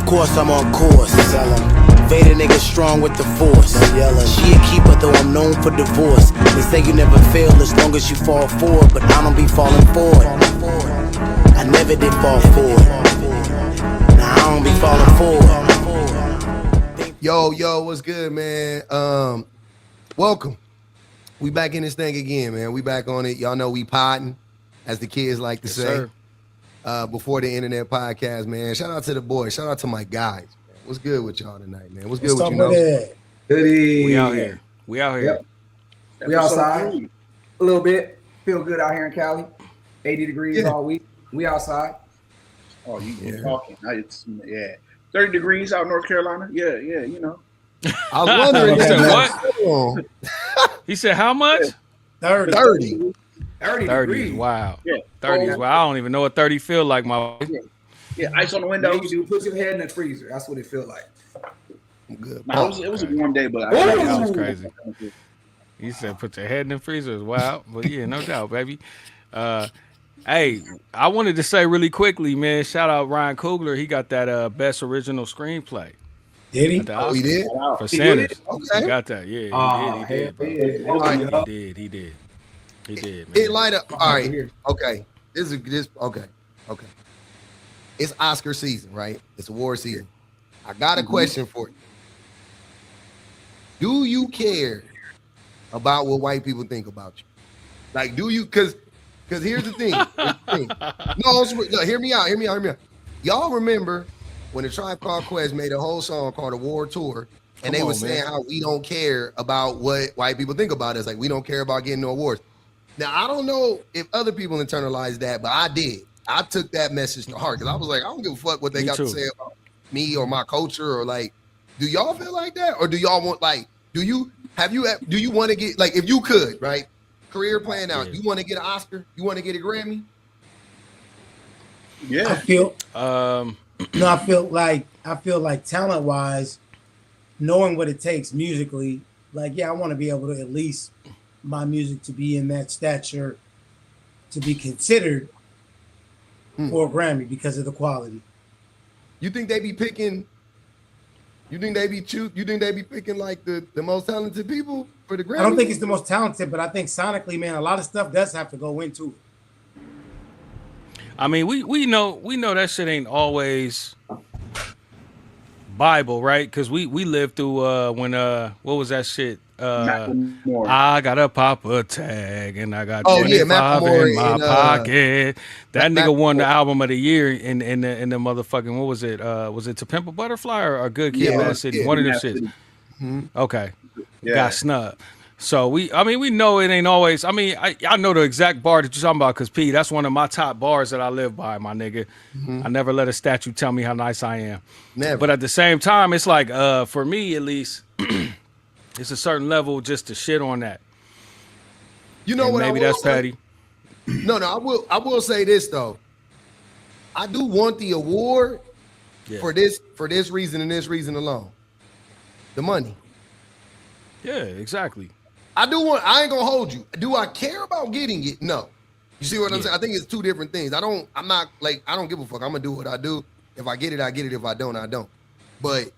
course, I'm on course. Vader nigga strong with the force. She a keeper, though I'm known for divorce. They say you never fail as long as you fall forward, but I don't be falling forward. I never did fall forward. Now I don't be falling forward. Yo, what's good, man? Welcome. We back in this thing again, man. We back on it. Y'all know we podding, as the kids like to say. Before the internet podcast, man. Shout out to the boys. Shout out to my guys. Man. What's good with y'all tonight, man? What's good with you? Goody. We out here. Yep. We outside a little bit. Feel good out here in Cali. 80 degrees all week. We outside. Oh, you talking? It's 30 degrees out in North Carolina. Yeah, you know. I was wondering. He said what? He said how much? 30 degrees. Wow. Yeah. 30s. Well, I don't even know what 30 feel like, my. Yeah, ice on the windows. You put your head in the freezer. That's what it feel like. Good. No, it was a warm day, but that was crazy. He said put your head in the freezer. It's wild. But yeah, no doubt, baby. Hey, I wanted to say really quickly, man, shout out Ryan Coogler. He got that best original screenplay. Did he? He did? For Sanders. Okay. He got that. Yeah, he did. He did. He did, man. It light up. All right. Okay. Okay. It's Oscar season, right? It's award season. I got a question for you. Do you care about what white people think about you? Like, do you? Because here's the thing. No, hear me out. Y'all remember when the Tribe Called Quest made a whole song called Award Tour, and they were saying how we don't care about what white people think about us. Like, we don't care about getting no awards. Now, I don't know if other people internalized that, but I did. I took that message to heart because I was like, I don't give a fuck what they got to say about me or my culture, or like, do y'all feel like that? Or do y'all want, like, do you want to get, like, if you could, right? Career plan out, you want to get an Oscar? You want to get a Grammy? Yeah. I feel like talent wise, knowing what it takes musically, like, yeah, I want to be able to at least my music to be in that stature to be considered for a Grammy because of the quality. You think they be picking? You think they be picking like the most talented people for the Grammy? I don't think it's the most talented, but I think sonically, man, a lot of stuff does have to go into it. I mean, we know that shit ain't always Bible, right? Because we lived through when what was that shit? I got a Papa tag and I got 25 in my pocket. That nigga won the album of the year in the motherfucking, what was it? Was it To Pimp a Butterfly or Good Kid, Mad City? One of them shit. Okay, got snubbed. So we know it ain't always. I mean, I know the exact bar that you're talking about because P, that's one of my top bars that I live by, my nigga. I never let a statue tell me how nice I am. Never. But at the same time, it's like for me at least. It's a certain level just to shit on that. You know what? Maybe that's petty. No, I will say this though. I do want the award for this reason and this reason alone. The money. Yeah, exactly. I ain't gonna hold you. Do I care about getting it? No. You see what I'm saying? I think it's two different things. I don't give a fuck. I'm gonna do what I do. If I get it, I get it. If I don't, I don't. But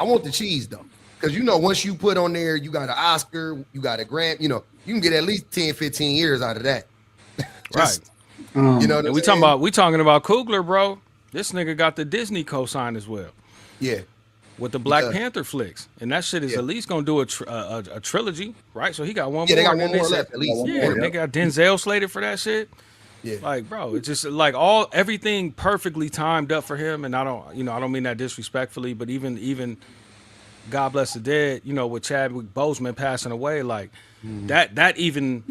I want the cheese though. Because, you know, once you put on there, you got an Oscar, you got a Grammy, you know, you can get at least 10, 15 years out of that. Right. You know what I'm saying? We talking about Coogler, bro. This nigga got the Disney co-sign as well. Yeah. With the Black Panther flicks. And that shit is at least going to do a trilogy, right? So he got one more. They got one more left, at least. Yeah, they got Denzel slated for that shit. Yeah. Like, bro, it's just like everything perfectly timed up for him. And I don't mean that disrespectfully, but even God Bless the Dead, you know, with Chadwick Boseman passing away, like that even,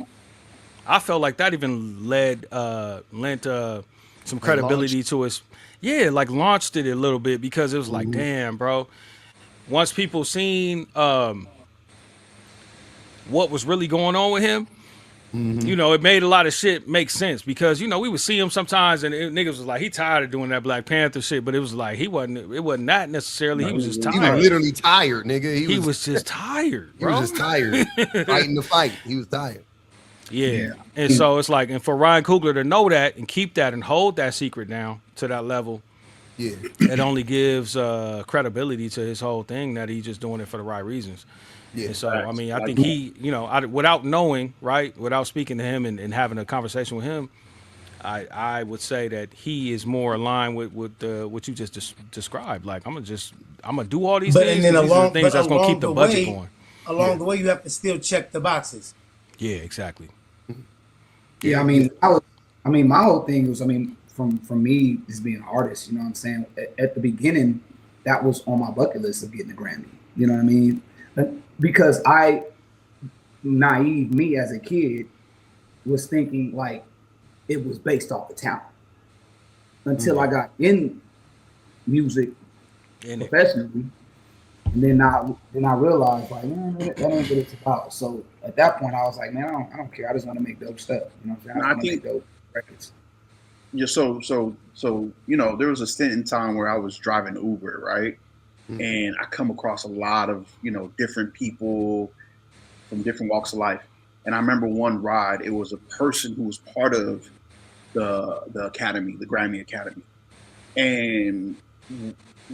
I felt like that even lent some credibility to us. Yeah, like launched it a little bit because it was like, damn, bro. Once people seen what was really going on with him, you know, it made a lot of shit make sense because, you know, we would see him sometimes and niggas was like, he tired of doing that Black Panther shit, but it was like, it wasn't that necessarily. He was just tired. He was literally tired, nigga. He was just tired, bro. He was just tired. Fighting the fight. He was tired. Yeah. And so it's like, and for Ryan Coogler to know that and keep that and hold that secret down to that level, Yeah. It only gives credibility to his whole thing that he's just doing it for the right reasons. Yeah. And so, I mean, I think he, without knowing, right, without speaking to him and having a conversation with him, I would say that he is more aligned with what you just described. Like, I'm gonna do all these things. And then these are the things that's gonna keep the budget going. Along the way, you have to still check the boxes. Yeah, exactly. Yeah, I mean, my whole thing was, from me just being an artist, you know what I'm saying? At the beginning, that was on my bucket list of getting a Grammy. You know what I mean? Because naive me as a kid was thinking like it was based off the talent. Until I got in music professionally, and then I realized like, man, that ain't what it's about. So at that point, I was like, man, I don't care. I just want to make dope stuff. You know what I'm saying? I think make dope records. Yeah, so there was a stint in time where I was driving Uber, right? Mm-hmm. And I come across a lot of, different people from different walks of life. And I remember one ride, it was a person who was part of the Academy, the Grammy Academy. And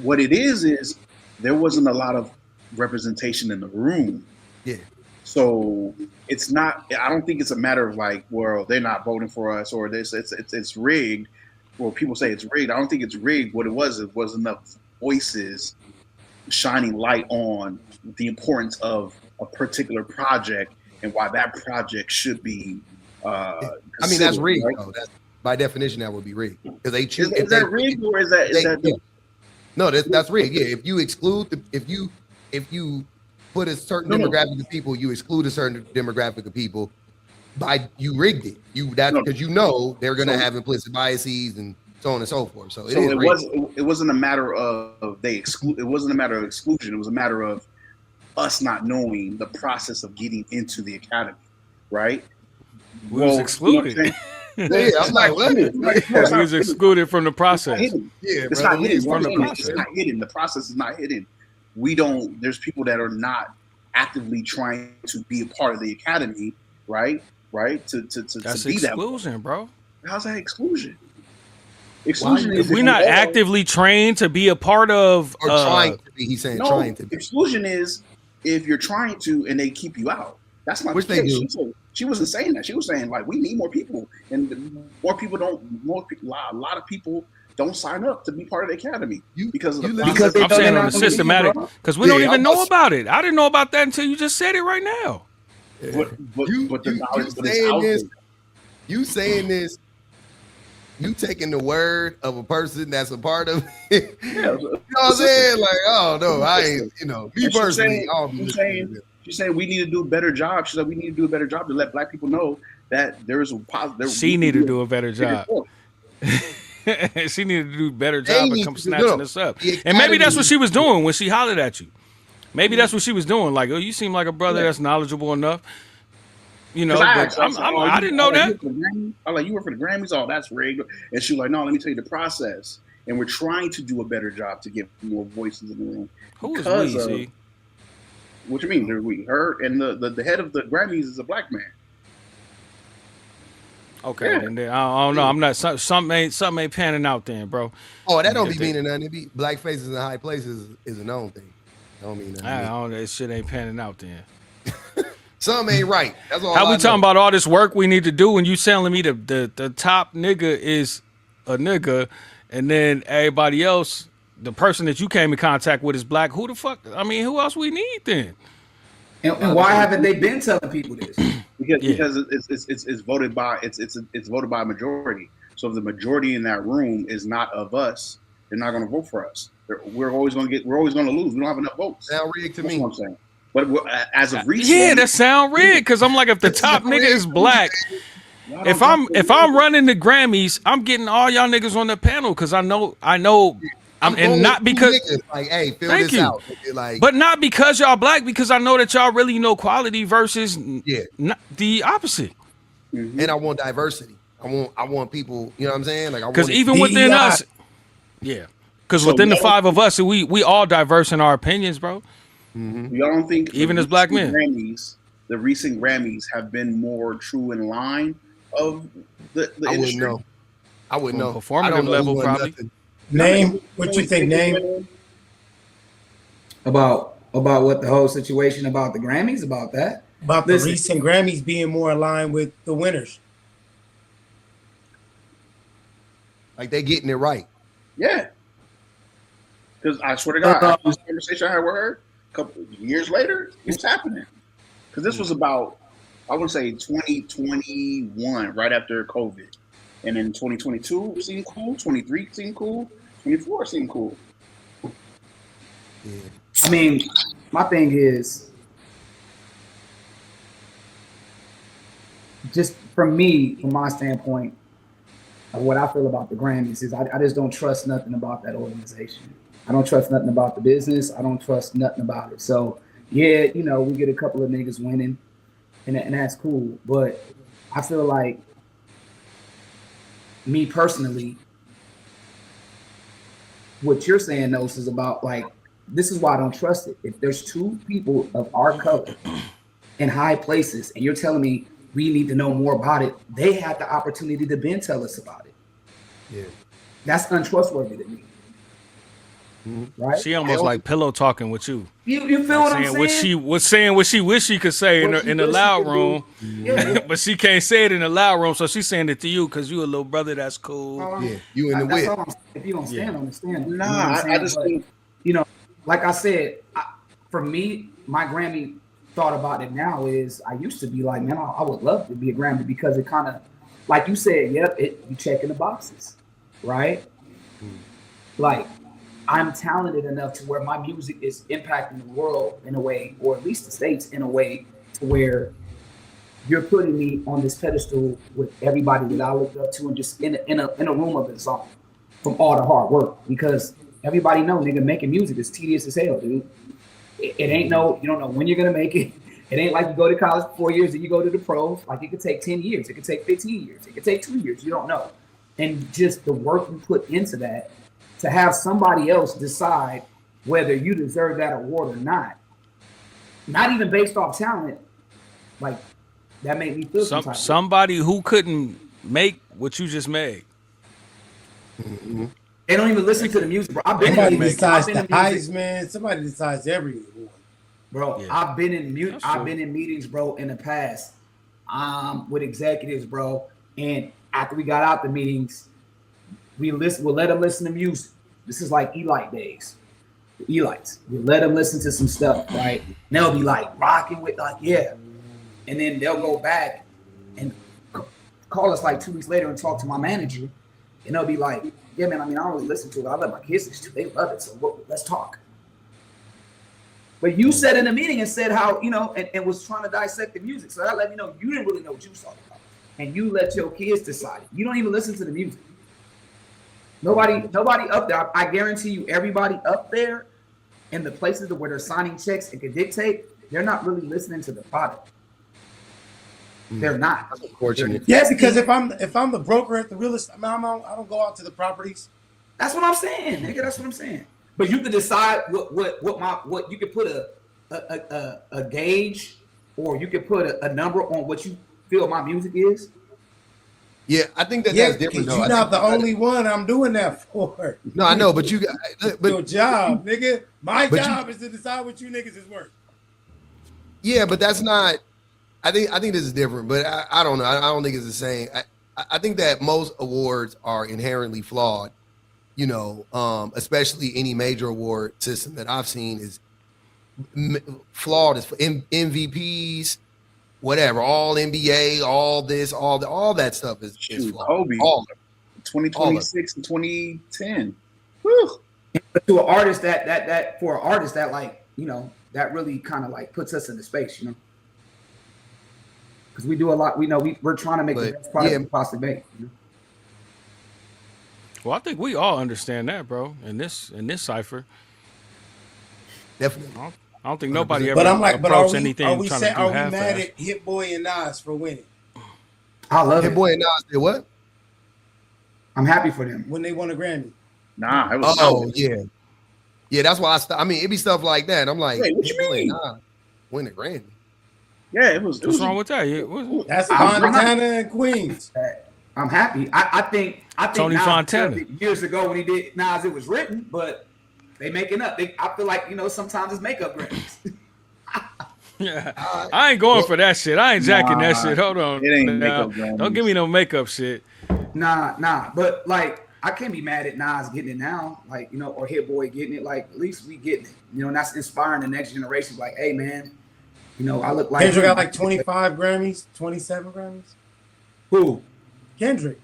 what it is there wasn't a lot of representation in the room. Yeah. So it's not, I don't think it's a matter of like, well, they're not voting for us or this, it's rigged. Well, people say it's rigged. I don't think it's rigged. What it was enough voices shining light on the importance of a particular project and why that project should be that's rigged, right? Though. That's by definition that would be rigged. Because they choose is that rigged or is that No, that's rigged. Yeah. If you exclude if you put a certain demographic of people, you exclude a certain demographic of people, you rigged it. Because they're gonna have implicit biases and so on and so forth. So it wasn't a matter of it wasn't a matter of exclusion. It was a matter of us not knowing the process of getting into the academy, right? We was excluded. Yeah, I'm like, what? He was excluded from the process. It's not hidden. It's not hidden. The process is not hidden. There's people that are not actively trying to be a part of the academy, right? Right? To That's be exclusion, that. bro. How's that exclusion? Exclusion is if we're not actively trained to be a part of or trying to be. He's saying trying to be. Exclusion is if you're trying to and they keep you out. That's not which the case. She wasn't saying that. She was saying like we need more people, and a lot of people don't sign up to be part of the academy because I'm saying on the systematic because we don't even know about it. I didn't know about that until you just said it right now. You saying this? You taking the word of a person that's a part of it? You know what I'm saying? Like, oh no, I ain't. Me personally, she's saying we need to do a better job. She said we need to do a better job to let Black people know that there is a positive. She need to do a better job. She needed to do a better job of come snatching us up. And maybe that's what she was doing when she hollered at you. Maybe that's what she was doing. Like, oh, you seem like a brother that's knowledgeable enough. I didn't know that. I'm like, you work for the Grammys? Oh, that's rigged. And she was like, no, let me tell you the process. And we're trying to do a better job to get more voices in the room. Who is we, see? What you mean? We, her, and the head of the Grammys is a Black man. Okay, and then, I don't know. I'm not. Something ain't panning out then, bro. Oh, that don't be meaning nothing. It be black faces in high places is a known thing. Don't mean nothing. I don't know. That shit ain't panning out then. Something ain't right. That's all. How we talking about all this work we need to do, and you telling me the top nigga is a nigga, and then everybody else, the person that you came in contact with is black. Who the fuck? I mean, who else we need then? And why haven't they been telling people this? Because it's voted by it's voted by a majority. So if the majority in that room is not of us, they're not going to vote for us. We're always going to lose. We don't have enough votes. Sound rigged to me. That's what I'm saying. But as of recent, yeah, that sound rigged. Because I'm like, if the top nigga is black, if I'm running the Grammys, I'm getting all y'all niggas on the panel because I know. And not because like, hey, fill this out. Like, but not because y'all black, because I know that y'all really know quality versus the opposite. Mm-hmm. And I want diversity. I want people. You know what I'm saying? Like, because even within us, because within the five of us, we all diverse in our opinions, bro. Mm-hmm. Y'all don't think even as black men, the recent Grammys have been more true in line of the industry? I wouldn't know. Performative level, probably. Name what you think. Name about what the whole situation about the Grammys about that. About the recent Grammys being more aligned with the winners. Like they getting it right. Yeah. Because I swear to God, this conversation I had with her a couple of years later, it was happening. Because this was about, I would say 2021, right after COVID. And then 2022 seemed cool, 23 seemed cool, 24 seemed cool. Yeah. I mean, my thing is, just from my standpoint, of what I feel about the Grammys is I just don't trust nothing about that organization. I don't trust nothing about the business. I don't trust nothing about it. So, yeah, we get a couple of niggas winning, and that's cool. But I feel like, me personally, what you're saying, Nos, is about, like, this is why I don't trust it. If there's two people of our color in high places, and you're telling me we need to know more about it, they had the opportunity to then tell us about it. Yeah, that's untrustworthy to me. Right? She almost like pillow talking with you. You feel what I'm saying? What she wish she could say in the loud room, but she can't say it in the loud room, so she's saying it to you because you a little brother that's cool. Yeah, you in the whip. If you don't stand on the stand, nah, I just think, like I said, for me, my Grammy thought about it now is I used to be like, man, I would love to be a Grammy because it kind of, like you said, you checking the boxes, right? Like, I'm talented enough to where my music is impacting the world in a way, or at least the States in a way, to where you're putting me on this pedestal with everybody that I look up to, and just in a room of its own from all the hard work. Because everybody know, nigga, making music is tedious as hell, dude. It ain't you don't know when you're gonna make it. It ain't like you go to college for 4 years and you go to the pros. Like, it could take 10 years, it could take 15 years, it could take 2 years. You don't know, and just the work you put into that. To have somebody else decide whether you deserve that award or not even based off talent, like, that made me feel somebody who couldn't make what you just made. Mm-hmm. They don't even listen to the music, bro. Somebody decides the Heisman. Somebody decides every award, bro. Yeah. I've been in meetings, bro, in the past, with executives, bro, and after we got out the meetings, we'll let them listen to music. This is like Elite days. The Elites. We let them listen to some stuff, right? And they'll be like rocking with, like, yeah. And then they'll go back and call us like 2 weeks later and talk to my manager. And they'll be like, yeah, man, I don't really listen to it. I let my kids listen to it. They love it. So let's talk. But you said in the meeting and said how, and was trying to dissect the music. So that let me know you didn't really know what you was talking about. And you let your kids decide. You don't even listen to the music. Nobody up there. I guarantee you, everybody up there in the places where they're signing checks and can dictate, they're not really listening to the product. They're not. That's unfortunate. Yeah, because if I'm the broker at the real estate, I don't go out to the properties. That's what I'm saying, nigga. That's what I'm saying. But you can decide what you can put a gauge, or you can put a number on what you feel my music is. Yeah, I think that's different. You're not the only one I'm doing that for. No, I know, but your job, nigga. My job is to decide what you niggas is worth. Yeah, but that's not. I think this is different, but I don't know. I don't think it's the same. I think that most awards are inherently flawed. Especially any major award system that I've seen is flawed. It's for MVPs. Whatever, all NBA, all this, all that stuff is Kobe, all 2026 and 2010. Whew. To an artist that for an artist that, like, that really kind of like puts us in the space, because we do a lot. We're trying to make the best product we possibly make. Well, I think we all understand that, bro. In this cipher, definitely. I don't think nobody ever. But I'm like, anything. Are we mad at Hit Boy and Nas for winning? I love Hit Boy and Nas did what? I'm happy for them when they won a Grammy. Nah, it was yeah. That's why it'd be stuff like that. I'm like, wait, what you mean? Nah, win a Grammy. Yeah, it was. What's wrong with that? That's Montana and Queens. I'm happy. I think Tony Nas Fontana years ago when he did Nas, it was written, but they making up. I feel like sometimes it's makeup Grammys. Yeah, I ain't going for that shit. I ain't jacking that shit. Hold on, it ain't makeup Grammys. Don't give me no makeup shit. Nah. But like, I can't be mad at Nas getting it now, like or Hit Boy getting it. Like, at least we getting it. And that's inspiring the next generation. Like, hey man, I look like Kendrick got like 25 Grammys, 27 Grammys. Who? Kendrick.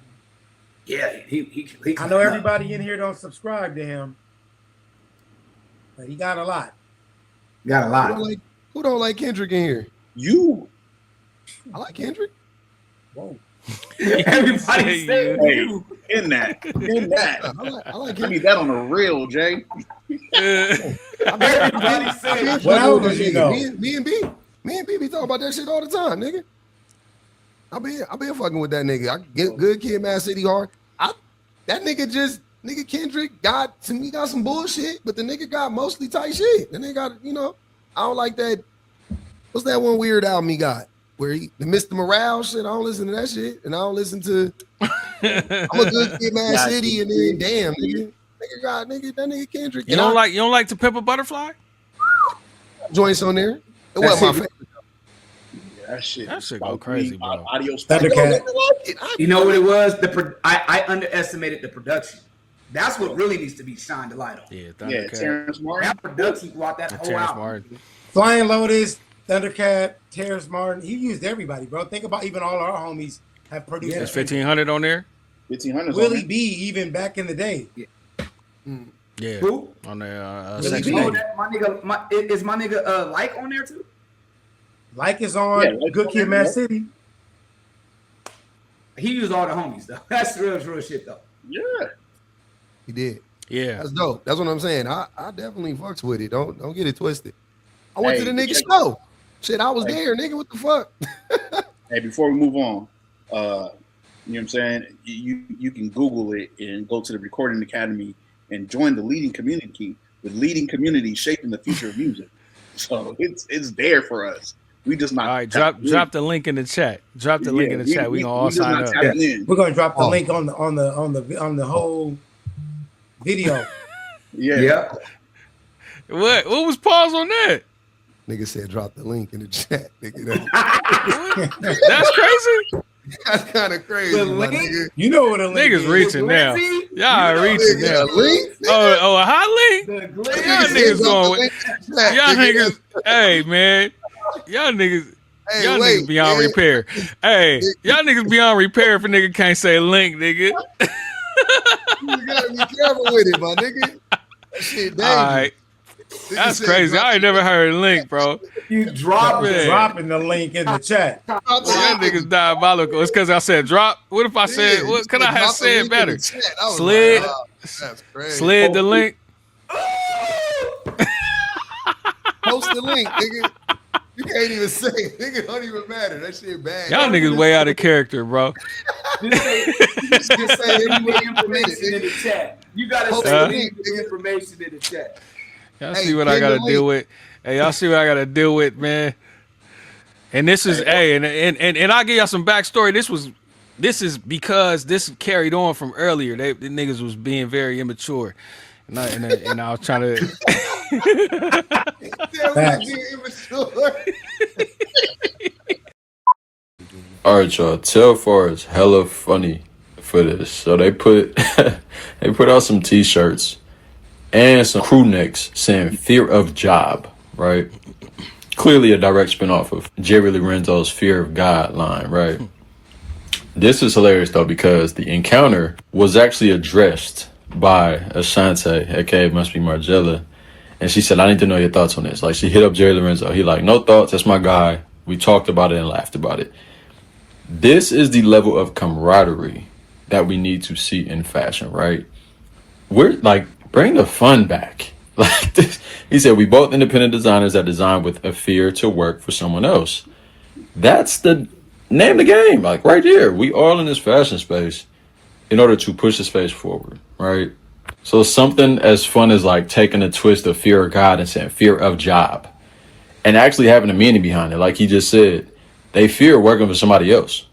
Yeah, he I know everybody in here don't subscribe to him, but he got a lot. Got a lot. Who don't like Kendrick in here? You. I like Kendrick. Whoa. Everybody say you. In that. I like Give me that on the real, Jay. Everybody say. What else does he know? Me and B be talking about that shit all the time, nigga. I been fucking with that nigga. I get good kid, Mad City hard. That nigga Kendrick got some bullshit, but the nigga got mostly tight shit. The nigga got, I don't like that. What's that one weird album he got? Where the Mr. Morale shit, I don't listen to that shit. And I don't listen to I'm a good kid, Mad City, and then damn, that nigga Kendrick. You don't like To Pimp a Butterfly? Joints on there. It wasn't my favorite. That shit go crazy, bro. You know what it was? I underestimated the production. That's what really needs to be shined a light on. Yeah, Terrence Martin. That production brought that whole album. Flying Lotus, Thundercat, Terrence Martin. He used everybody, bro. Think about even all our homies have produced. There's 1500 on there. 1500. Willie B, even back in the day. Yeah. Who? On there. Section 8. Is my nigga Like on there too? Like is on Good Kid, Mad City. He used all the homies though. That's real shit though. Yeah. He did. Yeah. That's dope. That's what I'm saying. I definitely fucks with it. Don't get it twisted. I went to the nigga show. Shit, I was there, nigga. What the fuck? Hey, before we move on, you know what I'm saying? You can Google it and go to the Recording Academy and join the leading community shaping the future of music. So it's there for us. We just not. All right, drop the link in the chat. Drop the link in the chat. We gonna all sign up. We're gonna drop the link on the whole video. Yeah. What was pause on that? Nigga said drop the link in the chat. Nigga, that's crazy. That's kind of crazy, my nigga. You know what a link niggas is. reaching now. Y'all reaching now. Link? Oh, a hot link? Y'all niggas going with y'all niggas. Hey man, y'all niggas. Hey, y'all niggas beyond repair. Hey, y'all niggas beyond repair if a nigga can't say link, nigga. You gotta be careful with it, my nigga. That shit dangerous. All right. That's crazy. I ain't never heard a link, bro. You dropping the link in the chat. Y'all niggas diabolical. It's because I said drop. What if I said, what could I have said better? Slid. That's crazy. Slid the link. Post the link, nigga. You can't even say it. Nigga, don't even matter. That shit bad. Y'all niggas way out of character, bro. Just say information in the chat. You gotta say information in the chat. Y'all see what I gotta deal with. Hey, y'all see what I gotta deal with, man. And this is and I'll give y'all some backstory. This is because this carried on from earlier. The niggas was being very immature. And I was trying to All right, y'all. Telfar is hella funny for this. So they put out some t-shirts and some crew necks saying "Fear of Job," right? Clearly a direct spinoff of Jerry Lee Renzo's "Fear of God" line, right? This is hilarious though because the encounter was actually addressed by Ashante, aka Must Be Margella, and she said, "I need to know your thoughts on this." Like, she hit up Jerry Lorenzo. He like, "No thoughts. That's my guy. We talked about it and laughed about it." This is the level of camaraderie that we need to see in fashion, right? We're like, bring the fun back. Like this, he said, "We both independent designers that design with a fear to work for someone else." That's the name of the game. Like right here, we all in this fashion space in order to push the space forward, right? So something as fun as like taking a twist of fear of God and saying fear of job and actually having a meaning behind it. Like he just said, they fear working for somebody else.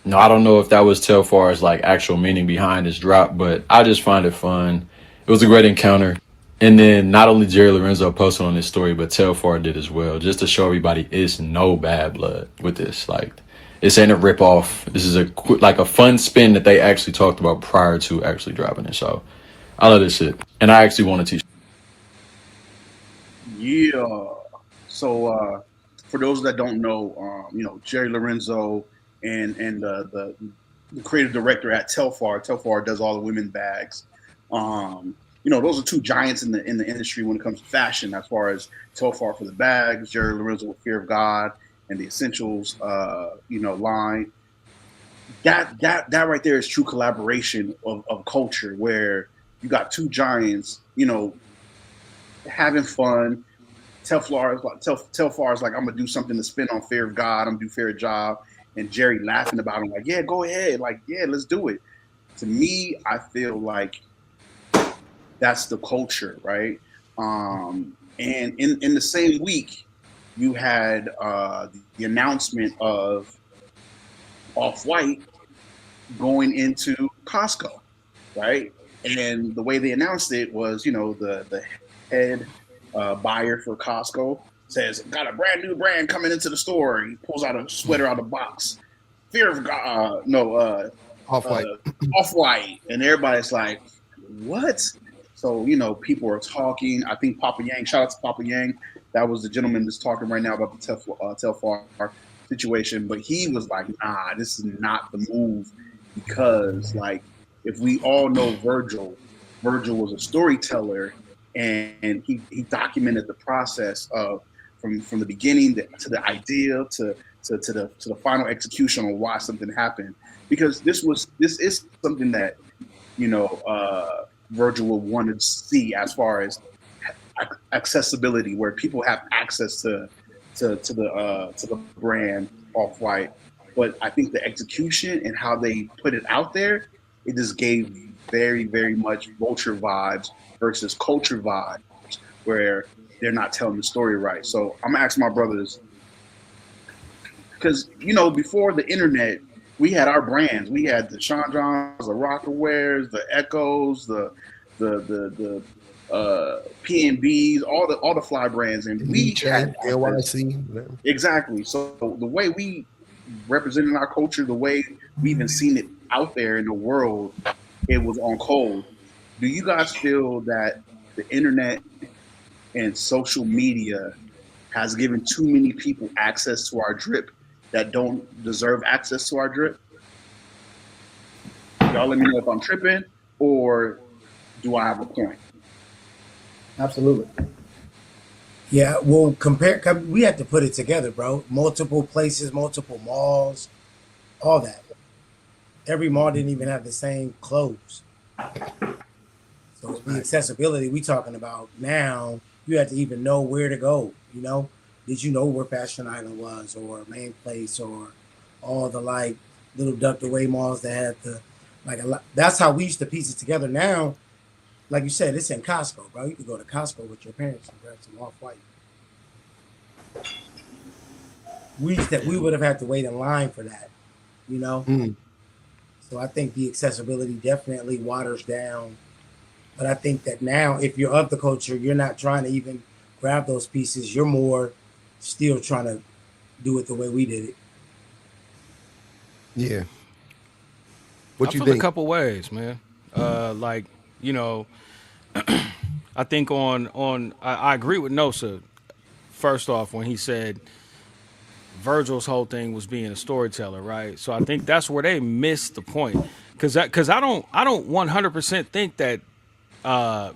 No, I don't know if that was Telfar's like actual meaning behind his drop, but I just find it fun. It was a great encounter. And then not only Jerry Lorenzo posted on this story, but Telfar did as well, just to show everybody it's no bad blood with this. Like, this ain't a rip off. This is like a fun spin that they actually talked about prior to actually dropping it. So I love this shit, and I actually want a t-shirt. Yeah. So for those that don't know, Jerry Lorenzo and the creative director at Telfar does all the women bags. Those are two giants in the industry when it comes to fashion, as far as Telfar for the bags, Jerry Lorenzo with Fear of God and the Essentials line. That right there is true collaboration of culture, where you got two giants, having fun. Telfar is like, I'm gonna do something to spin on Fear of God. I'm gonna do Fear of Job, and Jerry laughing about it, like, yeah, go ahead, like, yeah, let's do it. To me, I feel like that's the culture, right? And in the same week, you had the announcement of Off-White going into Costco, right? And the way they announced it was, the head buyer for Costco says, got a brand new brand coming into the store. He pulls out a sweater out of the box. Fear of God, Off-White. Off-White. And everybody's like, what? So, people are talking. I think Papa Yang, shout out to Papa Yang. That was the gentleman that's talking right now about the Telfar situation. But he was like, nah, this is not the move, because, like, if we all know Virgil was a storyteller, and he documented the process of from the beginning to the idea to the final execution on why something happened. Because this is something that Virgil will want to see, as far as accessibility, where people have access to the brand Off-White. But I think the execution and how they put it out there, it just gave very, very much Vulture vibes versus culture vibes, where they're not telling the story right. So I'm gonna ask my brothers, because before the internet, we had our brands. We had the Sean Johns, the Rockawares, the Echoes, the P&Bs, all the fly brands, and we had LYC. Exactly. So the way we represented our culture, the way we even seen it out there in the world, it was on cold. Do you guys feel that the internet and social media has given too many people access to our drip that don't deserve access to our drip? Y'all let me know if I'm tripping, or do I have a point? Absolutely. Yeah, well, we have to put it together, bro. Multiple places, multiple malls, all that. Every mall didn't even have the same clothes. So the accessibility we talking about now, you have to even know where to go. Did you know where Fashion Island was, or Main Place, or all the like little ducked away malls that had the like a lot? That's how we used to piece it together. Now, like you said, it's in Costco, bro. You could go to Costco with your parents and grab some Off-White. We would have had to wait in line for that, So I think the accessibility definitely waters down. But I think that now, if you're of the culture, you're not trying to even grab those pieces. You're more still trying to do it the way we did it. Yeah. What you think? A couple ways, man. I think I agree with Nosa. First off, when he said Virgil's whole thing was being a storyteller, right? So I think that's where they missed the point, because I don't 100% think that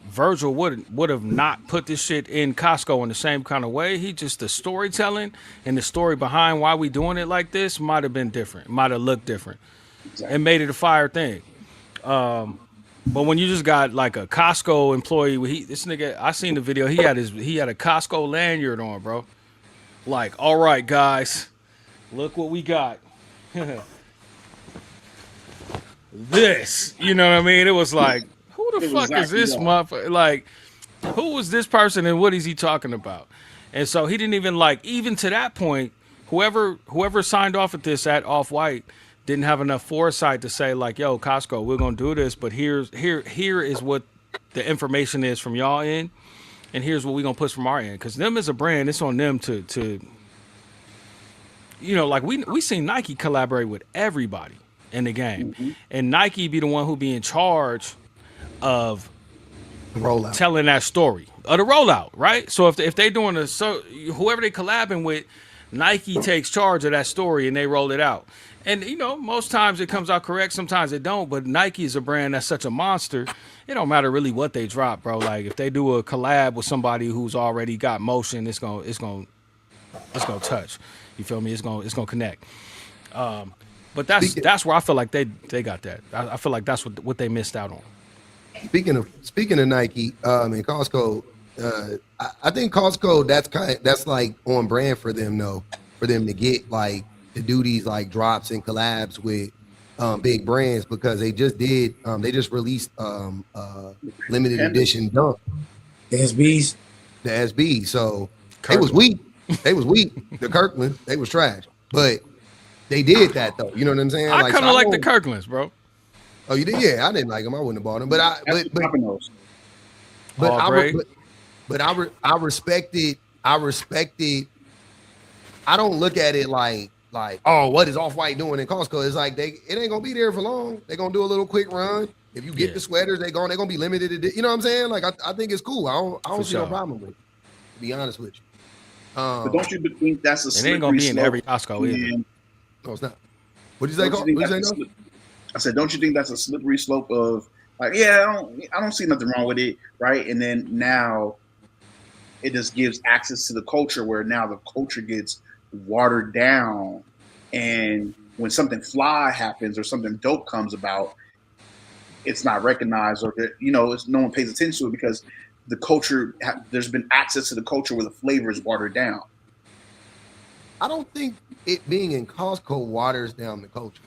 Virgil would have not put this shit in Costco in the same kind of way. He just, the storytelling and the story behind why we doing it like this might have been different, might have looked different, and made it a fire thing. But when you just got like a Costco employee, this nigga, I seen the video. He had a Costco lanyard on, bro. Like, all right, guys, look what we got. This, you know what I mean? It was like, who the fuck is this motherfucker? Like, who was this person and what is he talking about? And so he didn't even even to that point, whoever signed off at this at Off-White, didn't have enough foresight to say like, yo, Costco, we're gonna do this, but here is what the information is from y'all end, and here's what we're gonna push from our end. Because them as a brand, it's on them to like we seen Nike collaborate with everybody in the game, and Nike be the one who be in charge of rollout, telling that story of the rollout, right? So if they doing whoever they collabing with, Nike takes charge of that story and they roll it out. And most times it comes out correct, sometimes it don't. But Nike is a brand that's such a monster. It don't matter really what they drop, bro. Like if they do a collab with somebody who's already got motion, it's gonna touch. You feel me? It's gonna connect. But that's where I feel like they got that. I feel like that's what they missed out on. Speaking of Nike and Costco, I think Costco that's like on brand for them though, for them to get like to do these like drops and collabs with big brands, because they just released limited edition Dunk. The SBs. The SB. So they was weak. The Kirkland, they was trash. But they did that though. You know what I'm saying? I kind of like the Kirklands, bro. Oh, you did? Yeah, I didn't like them. I wouldn't have bought them. But I respected. I don't look at it like, oh, what is Off-White doing in Costco? It's like it ain't gonna be there for long. They're gonna do a little quick run. If you get the sweaters, they're gonna be limited. You know what I'm saying? Like I think it's cool. I don't see no problem with it, to be honest with you. But don't you think that's a slippery it ain't gonna be slope? in every Costco either. No, it's not. What did you say? I said, don't you think that's a slippery slope of like, yeah, I don't see nothing wrong with it, right? And then now it just gives access to the culture, where now the culture gets watered down, and when something fly happens or something dope comes about, it's not recognized, or no one pays attention to it because the culture, there's been access to the culture where the flavor is watered down. I don't think it being in Costco waters down the culture,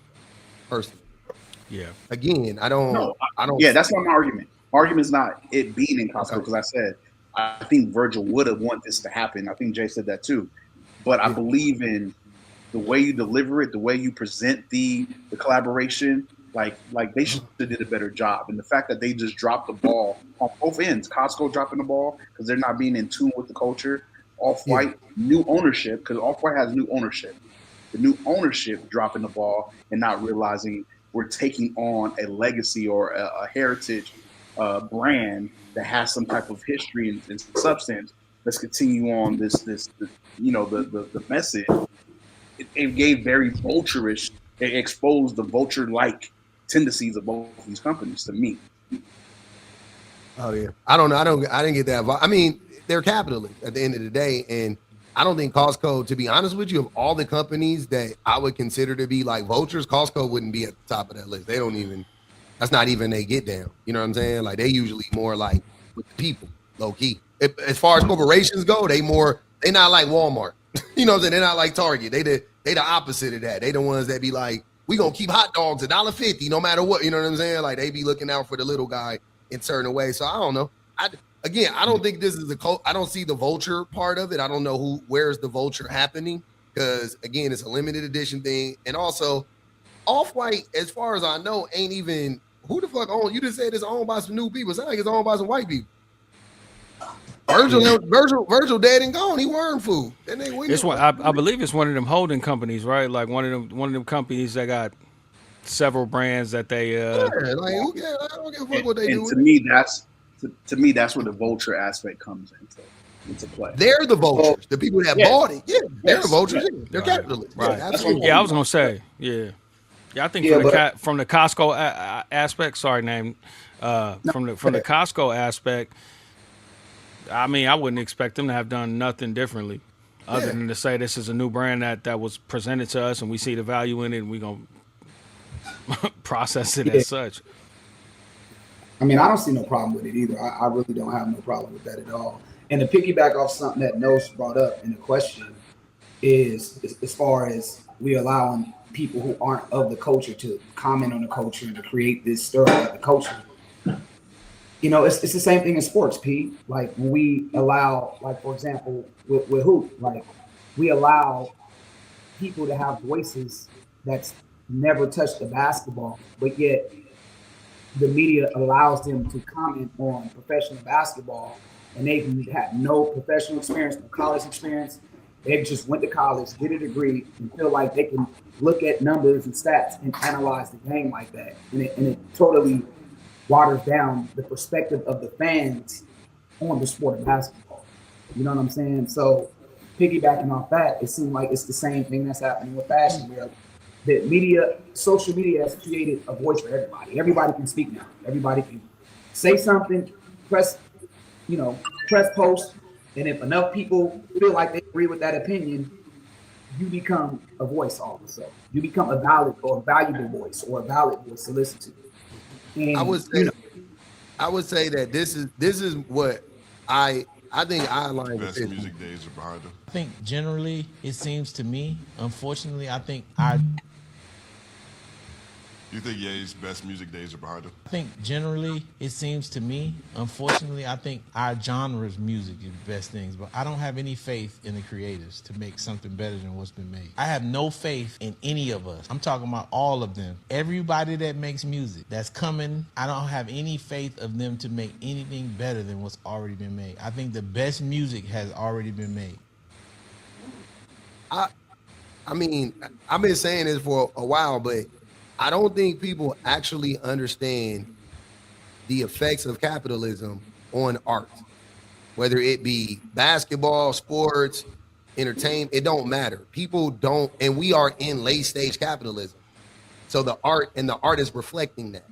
personally. Yeah. Again, I don't. Yeah, that's not my argument. Argument is not it being in Costco, because I said I think Virgil would have wanted this to happen. I think Jay said that too. But I believe in the way you deliver it, the way you present the collaboration. Like they should have did a better job. And the fact that they just dropped the ball on both ends, Costco dropping the ball because they're not being in tune with the culture. Off-White, new ownership, because Off-White has new ownership. The new ownership dropping the ball and not realizing we're taking on a legacy or a heritage brand that has some type of history and substance. Let's continue on this the message. It gave very vulturish. It exposed the vulture-like tendencies of both of these companies to me. Oh yeah, I don't know. I didn't get that. I mean, they're capitalists at the end of the day, and I don't think Costco, to be honest with you, of all the companies that I would consider to be like vultures, Costco wouldn't be at the top of that list. They don't even. That's not even they get down. You know what I'm saying? Like they usually more like with the people, low key. As far as corporations go, they not like Walmart. You know what I'm saying? They're not like Target. They the opposite of that. They the ones that be like, we gonna keep hot dogs $1.50 no matter what. You know what I'm saying? Like they be looking out for the little guy in certain ways. So I don't know. I don't think this is I don't see the vulture part of it. I don't know where's the vulture happening, because again, it's a limited edition thing. And also Off-White, as far as I know, ain't even who the fuck owned. You just said it's owned by some new people. It sounds like it's owned by some white people. Virgil dead and gone. He worm food. It's one. I believe it's one of them holding companies, right? Like one of them companies that got several brands that they. I don't give a fuck what they do. To me, that's where the vulture aspect comes into play. They're the vultures. The people that bought it. Yeah, they're the vultures. Yeah. They're capitalists. Right. Yeah, I was gonna say. Yeah. Yeah, I think from the Costco aspect. Sorry, name. From the Costco aspect. I mean, I wouldn't expect them to have done nothing differently, other than to say this is a new brand that was presented to us and we see the value in it and we're going to process it as such. I mean, I don't see no problem with it either. I really don't have no problem with that at all. And to piggyback off something that Nos brought up in the question is as far as we allowing people who aren't of the culture to comment on the culture and to create this stir of the culture. You know, it's the same thing in sports, P. Like when we allow, like for example, with hoop, like we allow people to have voices that's never touched the basketball, but yet the media allows them to comment on professional basketball, and they've had no professional experience, no college experience. They just went to college, did a degree, and feel like they can look at numbers and stats and analyze the game like that. And it totally waters down the perspective of the fans on the sport of basketball. You know what I'm saying? So piggybacking off that, it seems like it's the same thing that's happening with fashion, where the media, social media has created a voice for everybody. Everybody can speak now. Everybody can say something, press post, and if enough people feel like they agree with that opinion, you become a voice all of a sudden. You become a valid or a valuable voice or a valid voice to listen to. And I would say that this is what I think I align with. Best music days are behind them. I think generally it seems to me, unfortunately, You think Ye's best music days are behind him? I think generally it seems to me, unfortunately, I think our genre's music is the best things, but I don't have any faith in the creators to make something better than what's been made. I have no faith in any of us. I'm talking about all of them. Everybody that makes music that's coming, I don't have any faith of them to make anything better than what's already been made. I think the best music has already been made. I mean, I've been saying this for a while, but I don't think people actually understand the effects of capitalism on art, whether it be basketball, sports, entertainment, it don't matter. People don't, and we are in late stage capitalism. So the art is reflecting that.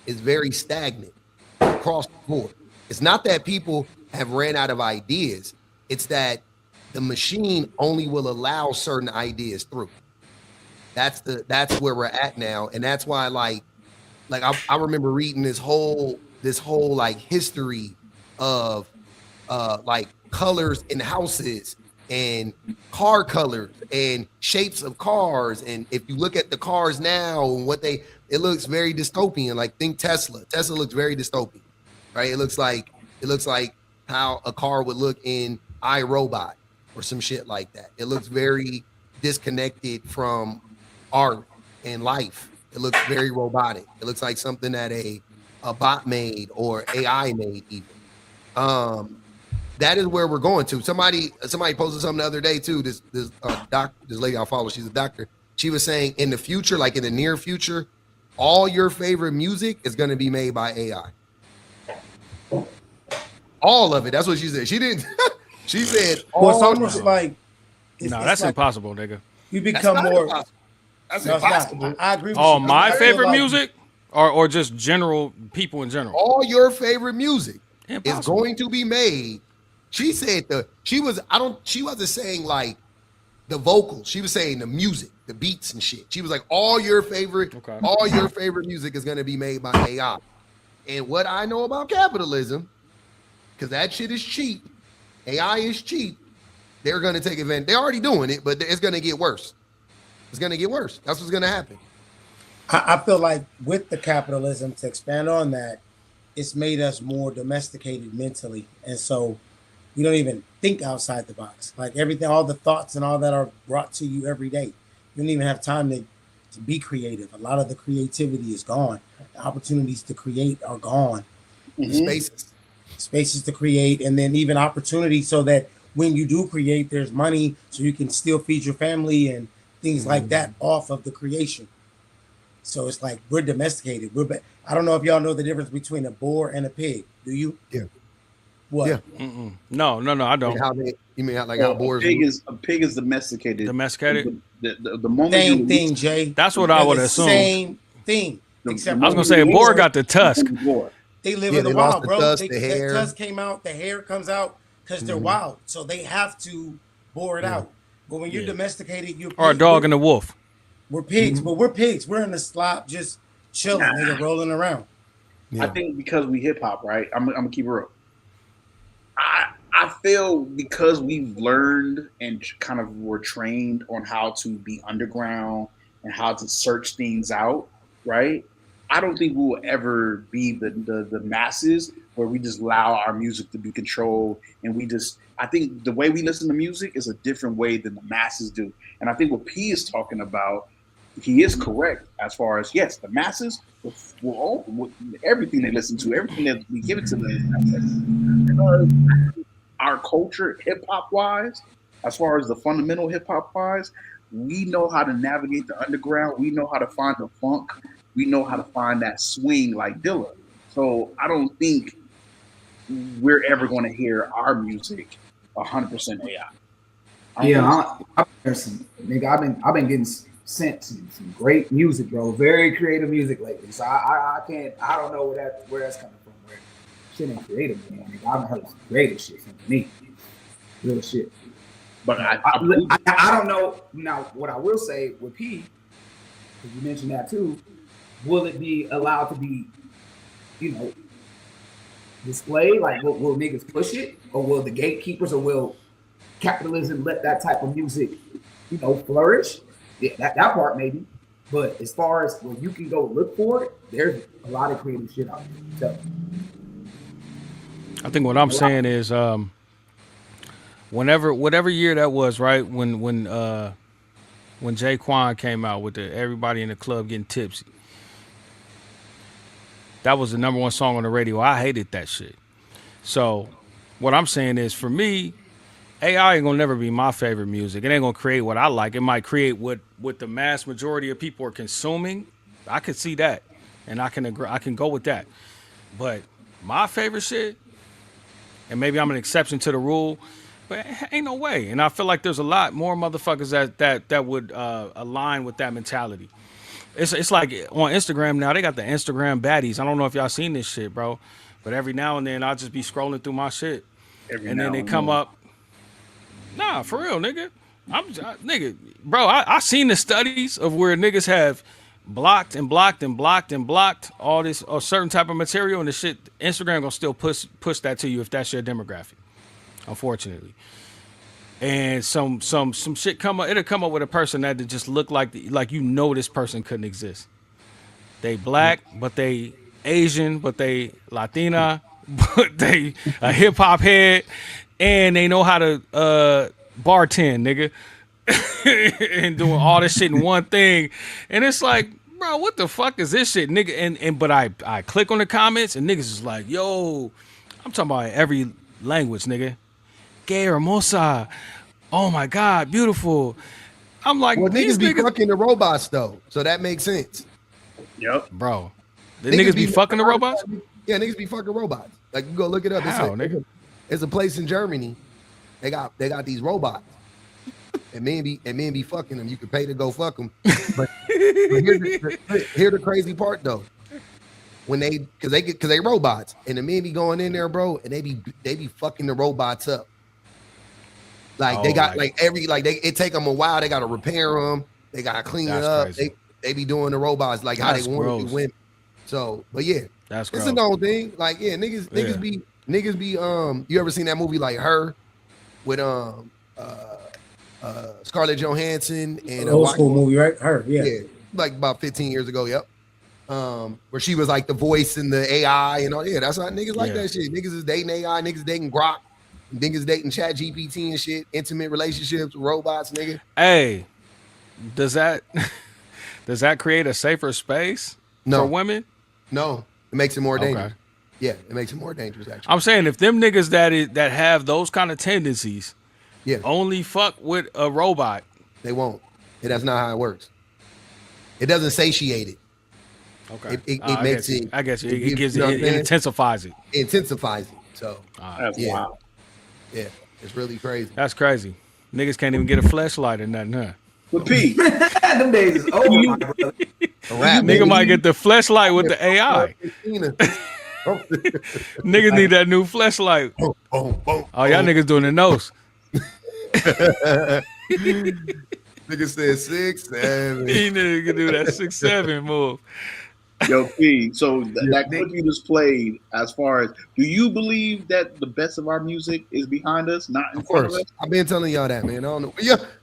It's very stagnant across the board. It's not that people have ran out of ideas. It's that the machine only will allow certain ideas through. That's where we're at now, and that's why like I remember reading this whole like history of like colors in houses and car colors and shapes of cars, and if you look at the cars now and it looks very dystopian. Like think Tesla looks very dystopian, right? It looks like how a car would look in iRobot or some shit like that. It looks very disconnected from art and life. It looks very robotic. It looks like something that a bot made or AI made even. That is where we're going to. Somebody posted something the other day too. This lady I follow, she's a doctor. She was saying in the future, like in the near future, all your favorite music is going to be made by AI. All of it. That's what she said. She didn't. She said. Well, it's almost like. That's like, impossible, nigga. You become more. Impossible. That's impossible. I agree with you. My favorite like, music, or just general people in general. All your favorite music is going to be made. She said she wasn't saying like the vocals. She was saying the music, the beats and shit. She was like, all your favorite music is going to be made by AI. And what I know about capitalism, because that shit is cheap, AI is cheap, they're going to take advantage. They're already doing it, but it's going to get worse. It's going to get worse. That's what's going to happen. I feel like with the capitalism, to expand on that, it's made us more domesticated mentally. And so you don't even think outside the box. Like everything, all the thoughts and all that are brought to you every day. You don't even have time to be creative. A lot of the creativity is gone. The opportunities to create are gone. Mm-hmm. Spaces to create, and then even opportunity so that when you do create, there's money so you can still feed your family and things like that off of the creation. So it's like we're domesticated. I don't know if y'all know the difference between a boar and a pig. Do you? Yeah. What? Yeah. No, I don't. You mean how boars? A pig is domesticated. Domesticated. The moment same thing, Jay. That's what I would assume. Same thing. Except I was gonna say a boar got the tusk. They live in the wild, bro. The hair. The tusk came out. The hair comes out because they're wild. So they have to bore it out. But when you're domesticated, you're or a dog and a wolf. We're pigs, but we're pigs. We're in the slop, just chilling, nigga, rolling around. Yeah. I think because we hip hop, right? I'm gonna keep it real. I feel because we've learned and kind of were trained on how to be underground and how to search things out, right? I don't think we will ever be the masses where we just allow our music to be controlled and I think the way we listen to music is a different way than the masses do. And I think what P is talking about, he is correct as far as, yes, the masses will everything they listen to, everything that we give it to them. Our culture, hip hop wise, as far as the fundamental hip hop wise, we know how to navigate the underground. We know how to find the funk. We know how to find that swing like Dilla. So I don't think we're ever going to hear our music 100% AI. I've been getting sent some great music, bro. Very creative music lately. So I don't know where that's coming from. Where shit ain't creative, man. Nigga, I've heard some creative shit from me. Real shit. But I don't know. Now, what I will say with P, because you mentioned that too, will it be allowed to be, displayed? Like, will niggas push it? Or will the gatekeepers, or will capitalism let that type of music, flourish? Yeah, that part maybe. But as far as where you can go look for it, there's a lot of creative shit out there. So, I think what I'm saying is, whatever year that was, right, when Jaquan came out with everybody in the club getting tipsy, that was the #1 song on the radio. I hated that shit. So what I'm saying is, for me, AI ain't gonna never be my favorite music. It ain't gonna create what I like. It might create what the mass majority of people are consuming. I could see that, and I can agree. I can go with that. But my favorite shit, and maybe I'm an exception to the rule, but ain't no way. And I feel like there's a lot more motherfuckers that would align with that mentality. It's like on Instagram now, they got the Instagram baddies. I don't know if y'all seen this shit, bro, but every now and then I'll just be scrolling through my shit, and then they come up. Nah, for real, nigga. Bro, I seen the studies of where niggas have blocked and blocked and blocked and blocked all this a certain type of material, and the shit Instagram gonna still push that to you if that's your demographic, unfortunately. And some shit it'll come up with a person that just look like this person couldn't exist. They black, but they Asian, but they Latina, but they a hip hop head, and they know how to bartend, nigga, and doing all this shit in one thing. And it's like, bro, what the fuck is this shit, nigga? But I click on the comments, and niggas is like, yo, I'm talking about every language, nigga. Gay hermosa. Oh my God, beautiful. I'm like, well, niggas be fucking the robots though, so that makes sense. Yep, bro. The niggas be fucking the robots? Yeah, niggas be fucking robots. Like, you go look it up. How, nigga? It's a place in Germany. They got these robots, and men be fucking them. You can pay to go fuck them. But here's the crazy part though. When because they robots, and the men be going in there, bro, and they be fucking the robots up. Like, they got it take them a while. They got to repair them. They got to clean it up. Crazy. They be doing the robots like how they want to do women. So, but yeah, that's it's a known thing. Like, yeah, niggas be you ever seen that movie like Her with Scarlett Johansson and old school movie, right? Her, yeah, like about 15 years ago. Yep. Where she was like the voice in the AI and all. Yeah, that's how niggas like that shit. Niggas is dating AI. Niggas dating Grok. Niggas dating Chat GPT and shit. Intimate relationships with robots, nigga. Hey, does that create a safer space for women? No, it makes it more dangerous. Yeah, it makes it more dangerous. Actually, I'm saying if them niggas that have those kind of tendencies, only fuck with a robot, they won't. That's not how it works. It doesn't satiate it. Okay, it makes it. I guess it intensifies it. It intensifies it. So that's wild. Yeah, it's really crazy. That's crazy. Niggas can't even get a flashlight or nothing, huh? But P, them days is over, my brother. Nigga might get the flashlight with the AI. Niggas need that new flashlight. Oh, y'all niggas doing the nose. Nigga said 6'7". He nigga do that 6'7" move. Yo, P, so that clip you just played, as far as, do you believe that the best of our music is behind us, not in front of us? I've been telling y'all that, man. I don't know.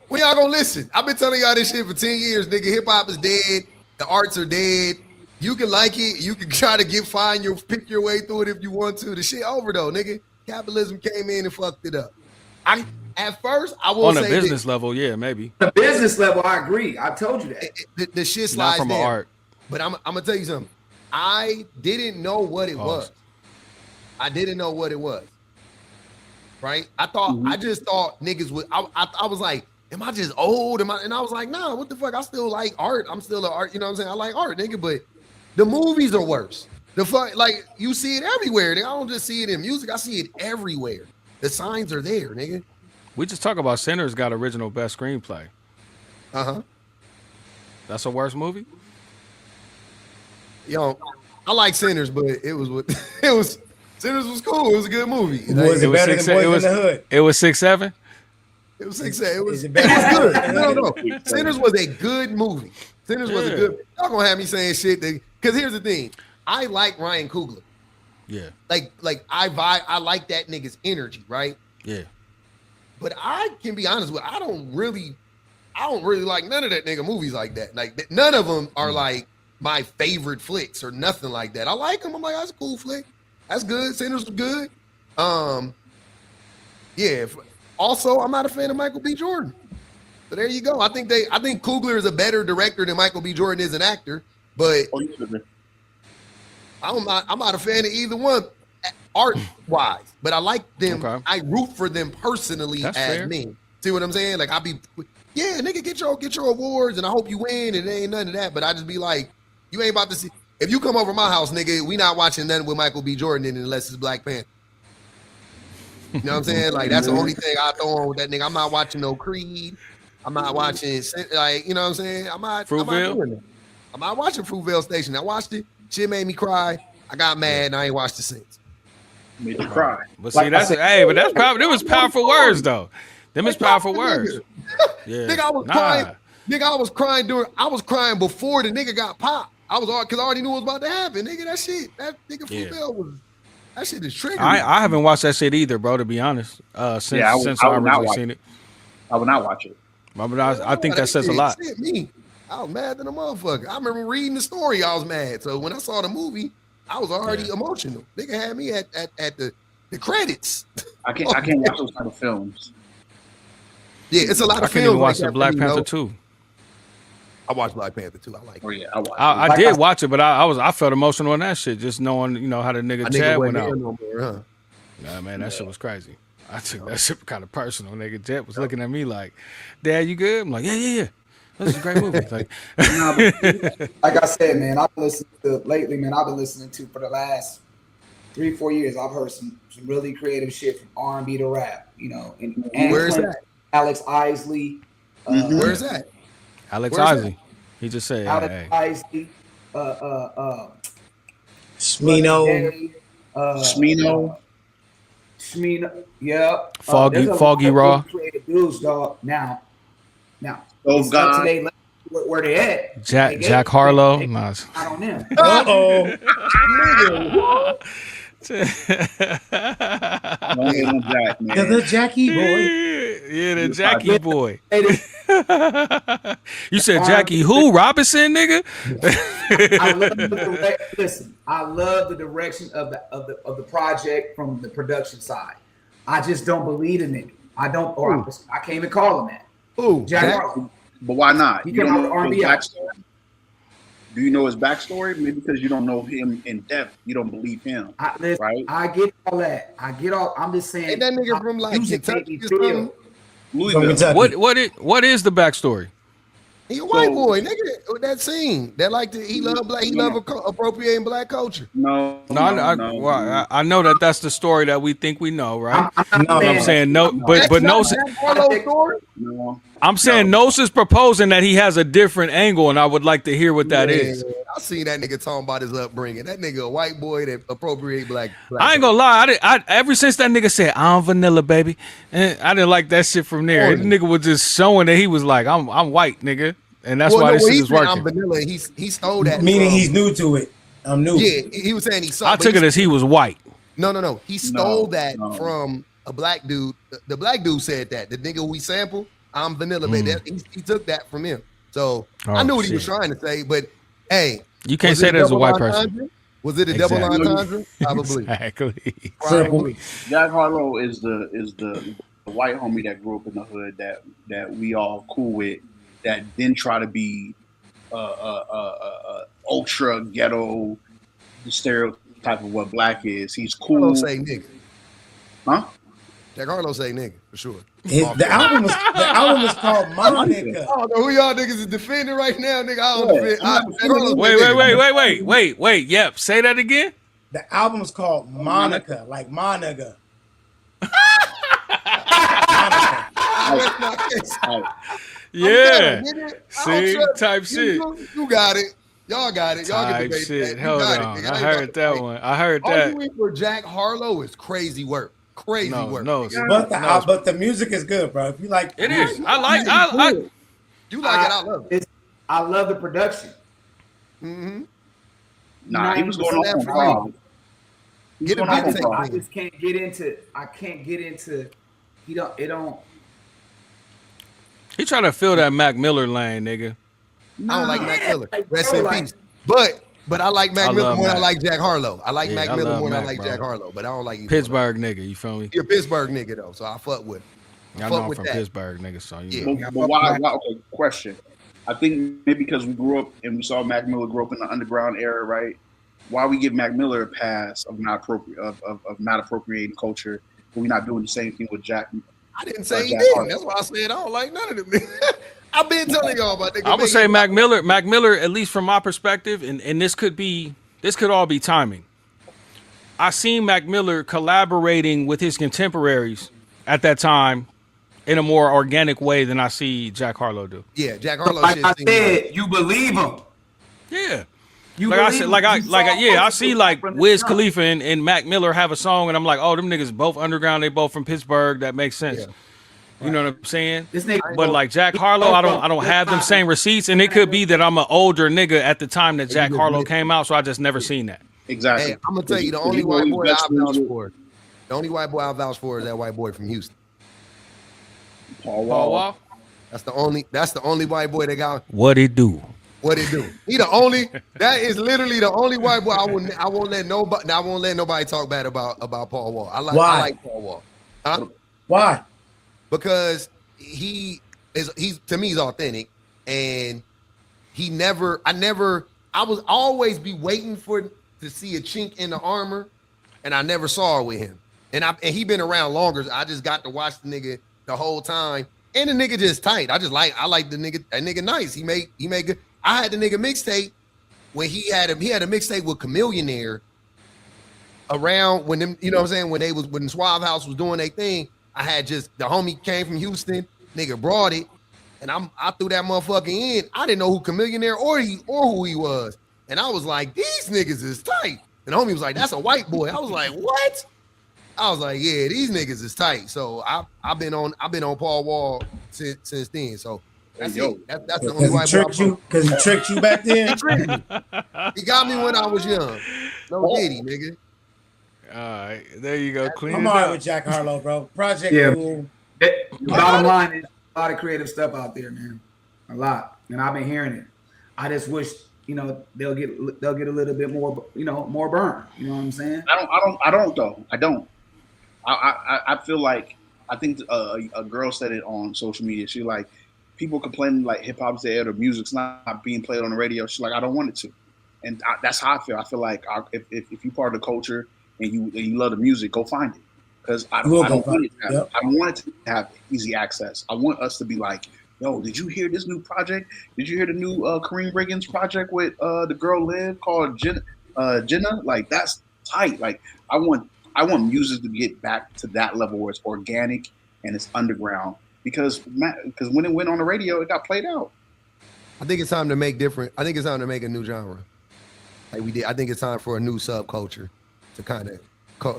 When y'all gonna listen? I've been telling y'all this shit for 10 years, nigga. Hip hop is dead. The arts are dead. You can like it. You can try to pick your way through it if you want to. The shit over though, nigga. Capitalism came in and fucked it up. At first, I will on say a business level, yeah, maybe. On a business level, I agree. I told you that. The shit Not slides from down. art. But I'm gonna tell you something. I didn't know what it was. I didn't know what it was. Right? I just thought niggas would. I was like, am I just old? And I was like, nah, what the fuck? I still like art. I'm still an art. You know what I'm saying? I like art, nigga. But the movies are worse. The fuck, like you see it everywhere. Nigga. I don't just see it in music. I see it everywhere. The signs are there, nigga. We just talk about Sinners got original best screenplay. That's a worse movie. Yo, I like Sinners, but it was Sinners was cool. It was a good movie. Was it better than Boys in the Hood? It was 6-7. It was 6-7. It was Is it good. better? No. Sinners was a good movie. Sinners was a good. Y'all gonna have me saying shit because here's the thing. I like Ryan Coogler. Yeah. Like I vibe. I like that nigga's energy, right? Yeah. But I can be honest with. I don't really like none of that nigga movies like that. Like none of them are like my favorite flicks or nothing like that. I like them. I'm like, that's a cool flick. That's good. Sinners was good. Yeah. Also, I'm not a fan of Michael B. Jordan. So there you go. I think Coogler is a better director than Michael B. Jordan is an actor. But I'm not a fan of either one art wise. But I like them. Okay. I root for them personally. That's as fair. Me. See what I'm saying? Like yeah, nigga, get your awards and I hope you win. And it ain't none of that. But I just be like, you ain't about to see. If you come over my house, nigga, we not watching nothing with Michael B. Jordan in it unless it's Black Panther. You know what I'm saying? Like, that's the only thing I throw on with that nigga. I'm not watching no Creed. I'm not watching, like, you know what I'm saying? I'm not doing it. I'm not watching Fruitvale Station. I watched it. Shit made me cry. I got mad and I ain't watched it since. Made you cry. But see, that's probably, it was powerful words, though. Them is powerful words. Yeah. Nigga, I was crying. Nigga, I was crying before the nigga got popped. Because I already knew what was about to happen. Nigga, that nigga Fruitvale was, that shit is triggering. I haven't watched that shit either, bro, to be honest. Since I originally seen it. I would not watch it. But I think that says a lot. Me. I was mad than a motherfucker. I remember reading the story, I was mad. So when I saw the movie, I was already emotional. Nigga had me at the credits. I can't watch those kind of films. Yeah, it's a lot of films. I can't even watch the Black Panther 2. I watched Black Panther 2. I like it. Oh yeah, I watched it. I did watch it, but I felt emotional on that shit, just knowing, how the nigga Jet went out. No more, huh? Nah, man, that shit was crazy. I took that shit kind of personal. Nigga Jet was looking at me like, Dad, you good? I'm like, yeah. This is a great movie. Like, like I said, man, I've been listening to for the last 3-4 years. I've heard some really creative shit from R&B to rap. And where's that? Alex Isley. Where's that? Alex Isley. He just said, Alex Isley. Smino. Smino. Yeah. Foggy Raw. Creative dudes, dog. Now. Oh God. Today, where they at? Jack Harlow. Nah. I don't know. The Jackie boy. Yeah, the Jackie boy. You said Jackie who? Robinson, nigga? I love the direction of the project from the production side. I just don't believe in it. I can't even call him that. Ooh, Jack. But why not? You don't know his backstory? Do you know his backstory? Maybe because you don't know him in depth, you don't believe him. Right? I get all that. I'm just saying. Ain't that nigga from like Kentucky? Louisville. What is the backstory? He a white boy, nigga. With that scene, he love appropriating black culture. No. I know that's the story that we think we know, right? I'm saying no, but no. I'm saying Nos is proposing that he has a different angle, and I would like to hear what that is. I seen that nigga talking about his upbringing. That nigga a white boy that appropriate black. I ain't gonna lie. I ever since that nigga said I'm vanilla, baby, and I didn't like that shit from there. The nigga was just showing that he was like I'm white, nigga, and that's why this shit is working. I'm vanilla. He stole that. Meaning he's new to it. I'm new. Yeah, he was saying he saw. I took it as he was white. No. He stole that from a black dude. The black dude said that. The nigga we sampled. I'm vanilla, baby. He took that from him. So I knew what he was trying to say, but hey. You can't say that as a white person. Was it a double entendre? Probably. Exactly. Jack Harlow is the white homie that grew up in the hood that we all cool with, that didn't try to be ultra ghetto, the stereotype of what black is. He's cool. Harlow say nigga. Huh? Jack Harlow say nigga for sure. The album was called My Nigga. I don't know who y'all niggas is defending right now, nigga. I don't defend. Wait. Yep. Say that again. The album is called Monica, like my nigga. Yeah. See, type shit. You got it. Y'all got it. Y'all type can shit. that. Hold on. I heard that one. I heard that. Arguing for Jack Harlow is crazy work. Crazy work. But the music is good, bro. If you like it is. I like you like it, I love it. I love the production. Mm-hmm. Nah, he was going on for I just can't get into it don't. He trying to fill that Mac Miller lane, nigga. I don't like Mac Miller. Rest in peace. But I like Mac Miller more than I like Jack Harlow. I like Mac Miller more than I like Jack Harlow, but I don't like Pittsburgh nigga, you feel me? You're a Pittsburgh nigga though, so I fuck with him. I know I'm from Pittsburgh nigga, so you know. But why? Okay, question. I think maybe because we grew up and we saw Mac Miller grow up in the underground era, right? Why we give Mac Miller a pass of not appropriating culture, but we're not doing the same thing with Jack? I didn't say he didn't. That's why I said I don't like none of them. I've been telling y'all about that. I would say Mac Miller, at least from my perspective, and this could all be timing. I seen Mac Miller collaborating with his contemporaries at that time in a more organic way than I see Jack Harlow do. Yeah, Jack Harlow. Like I said, you believe him. Yeah. I see like Wiz Khalifa and Mac Miller have a song, and I'm like, oh, them niggas both underground. They both from Pittsburgh. That makes sense. Yeah. You know what I'm saying? But like Jack Harlow, I don't have them same receipts, and it could be that I'm an older nigga at the time that Jack Harlow came out, so I just never seen that. Exactly. Hey, I'm gonna tell you the only white boy I vouch for. The only white boy I vouch for is that white boy from Houston. Paul Wall. That's the only white boy that got what he do. What it do? He the only. That is literally the only white boy. I won't let nobody talk bad about Paul Wall. I like Paul Wall. Huh? Why? Because he's to me he's authentic, and I was always be waiting to see a chink in the armor, and I never saw it with him. And he been around longer. So I just got to watch the nigga the whole time, and the nigga just tight. I like the nigga. That nigga nice. He made good. I had the nigga mixtape when he had a mixtape with Chameleonaire around when them, you know what I'm saying, when Suave House was doing their thing. I had just the homie came from Houston, nigga brought it, and I threw that motherfucker in. I didn't know who Chameleonaire or who he was. And I was like, these niggas is tight. And the homie was like, that's a white boy. I was like, what? I was like, yeah, these niggas is tight. So I've been on Paul Wall since then. So that's it. That's the only white boy. Because he tricked you back then. He got me when I was young. No diddy, nigga. All right, there you go. Clean I'm it all right up. with Jack Harlow, bro. Project cool. Bottom line is a lot of creative stuff out there, man. A lot, and I've been hearing it. I just wish they'll get a little bit more, more burn. You know what I'm saying? I don't. I feel like I think a girl said it on social media. She like people complaining like hip hop's dead or music's not being played on the radio. She's like, I don't want it to, and that's how I feel. I feel like if you're part of the culture and you love the music, go find it, because I don't want it to have easy access. I want us to be like, yo, did you hear this new project? Did you hear the new Kareem Riggins project with the girl Liv called Jenna? Like that's tight. Like I want music to get back to that level where it's organic and it's underground. Because when it went on the radio, it got played out. I think it's time to make different. I think it's time to make a new genre, like we did. I think it's time for a new subculture to kind of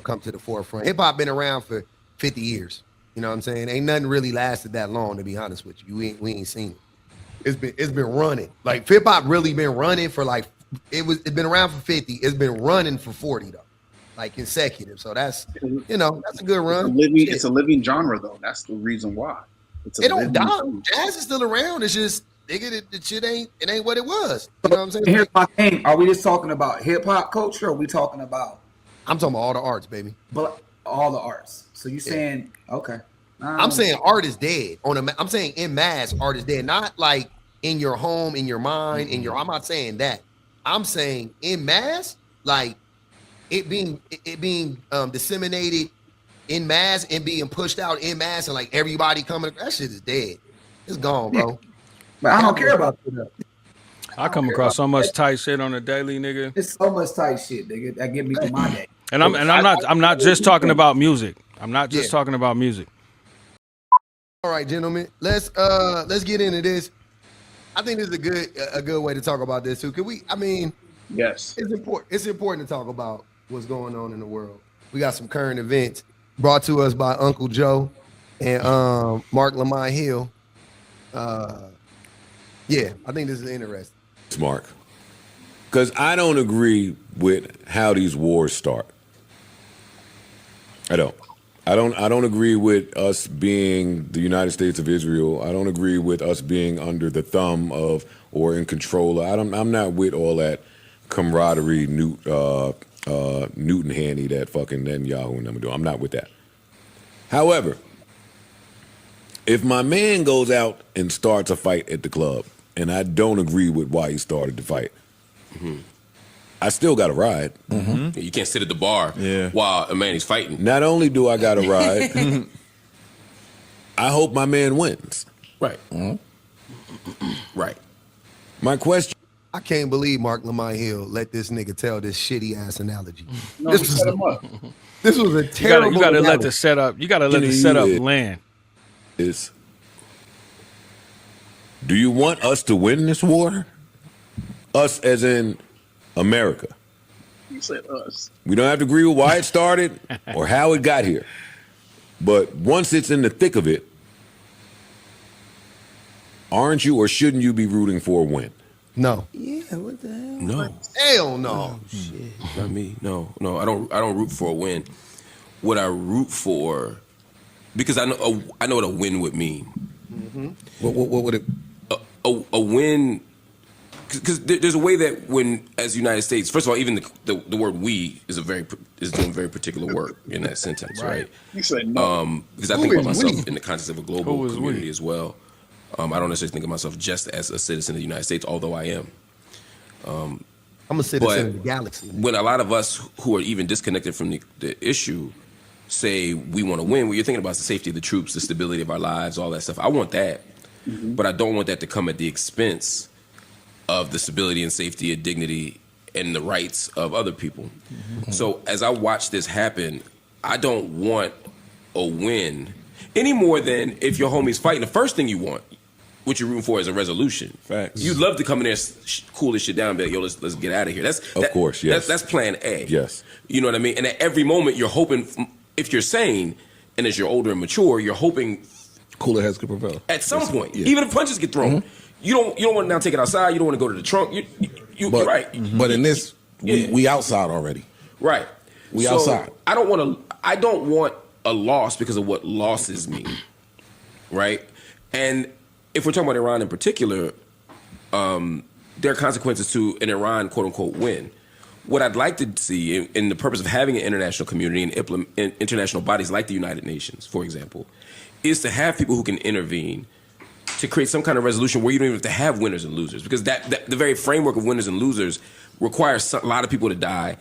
come to the forefront. Hip hop been around for 50 years. You know what I'm saying? Ain't nothing really lasted that long, to be honest with you. We ain't seen it. It's been running. Like hip hop really been running for like it's been around for 50. It's been running for 40 though, like consecutive. So that's that's a good run. It's a living genre though. That's the reason why. It don't die. Jazz is still around. It's just nigga, the shit ain't what it was. You know what I'm saying? Here's my thing. Are we just talking about hip hop culture, or are we talking about? I'm talking about all the arts, baby. But all the arts. So you saying okay? I'm saying art is dead. I'm saying in mass, art is dead. Not like in your home, in your mind, I'm not saying that. I'm saying in mass, like it being disseminated in mass and being pushed out in mass and like everybody coming. That shit is dead. It's gone, bro. But I don't care about that. I come across so much tight shit on a daily, nigga. It's so much tight shit, nigga. That get me through my day. And I'm not just talking about music. I'm not just talking about music. All right, gentlemen, let's get into this. I think this is a good way to talk about this too. Yes, it's important. It's important to talk about what's going on in the world. We got some current events brought to us by Uncle Joe and Mark Lamont Hill. Yeah, I think this is interesting. Mark, because I don't agree with how these wars start. I don't agree with us being the United States of Israel. I don't agree with us being under the thumb of or in control. I'm not with all that camaraderie, Newton Haney, that fucking Netanyahu and them do. I'm not with that. However, if my man goes out and starts a fight at the club, and I don't agree with why he started the fight, I still got to ride. You can't sit at the bar while a man is fighting. Not only do I got to ride, I hope my man wins. Right. Right. My question. I can't believe Mark Lamont Hill let this nigga tell this shitty ass analogy. No, this was a terrible. You gotta let the setup. You gotta let the setup land. Do you want us to win this war? Us as in America. You said us. We don't have to agree with why it started or how it got here. But once it's in the thick of it, aren't you or shouldn't you be rooting for a win? No. Yeah, what the hell? No. Hell no. Shit. Not me. No. I don't root for a win. What I root for, because I know what a win would mean. What would it? A win, because there's a way that when, as the United States, first of all, even the word "we" is doing very particular work in that sentence, right? You said no. Because I think about myself in the context of a global community as well. I don't necessarily think of myself just as a citizen of the United States, although I am. I'm a citizen of the galaxy. When a lot of us who are even disconnected from the issue say we want to win, what you're thinking about is the safety of the troops, the stability of our lives, all that stuff. I want that, but I don't want that to come at the expense of the stability and safety and dignity and the rights of other people. So as I watch this happen, I don't want a win any more than if your homie's fighting. The first thing you want, what you're rooting for, is a resolution. Facts. You'd love to come in there, cool this shit down, and be like, yo, let's get out of here. Of course, yes. That's plan A. Yes. You know what I mean? And at every moment, you're hoping, if you're sane, and as you're older and mature, you're hoping cooler heads could prevail. At some point, even if punches get thrown, you don't want to now take it outside. You don't want to go to the trunk. You're right. But in this, we outside already. Right. We outside. I don't want a loss because of what losses mean. Right. And if we're talking about Iran in particular, there are consequences to an Iran quote unquote win. What I'd like to see, in the purpose of having an international community and international bodies like the United Nations, for example, is to have people who can intervene to create some kind of resolution where you don't even have to have winners and losers, because that the very framework of winners and losers requires a lot of people to die,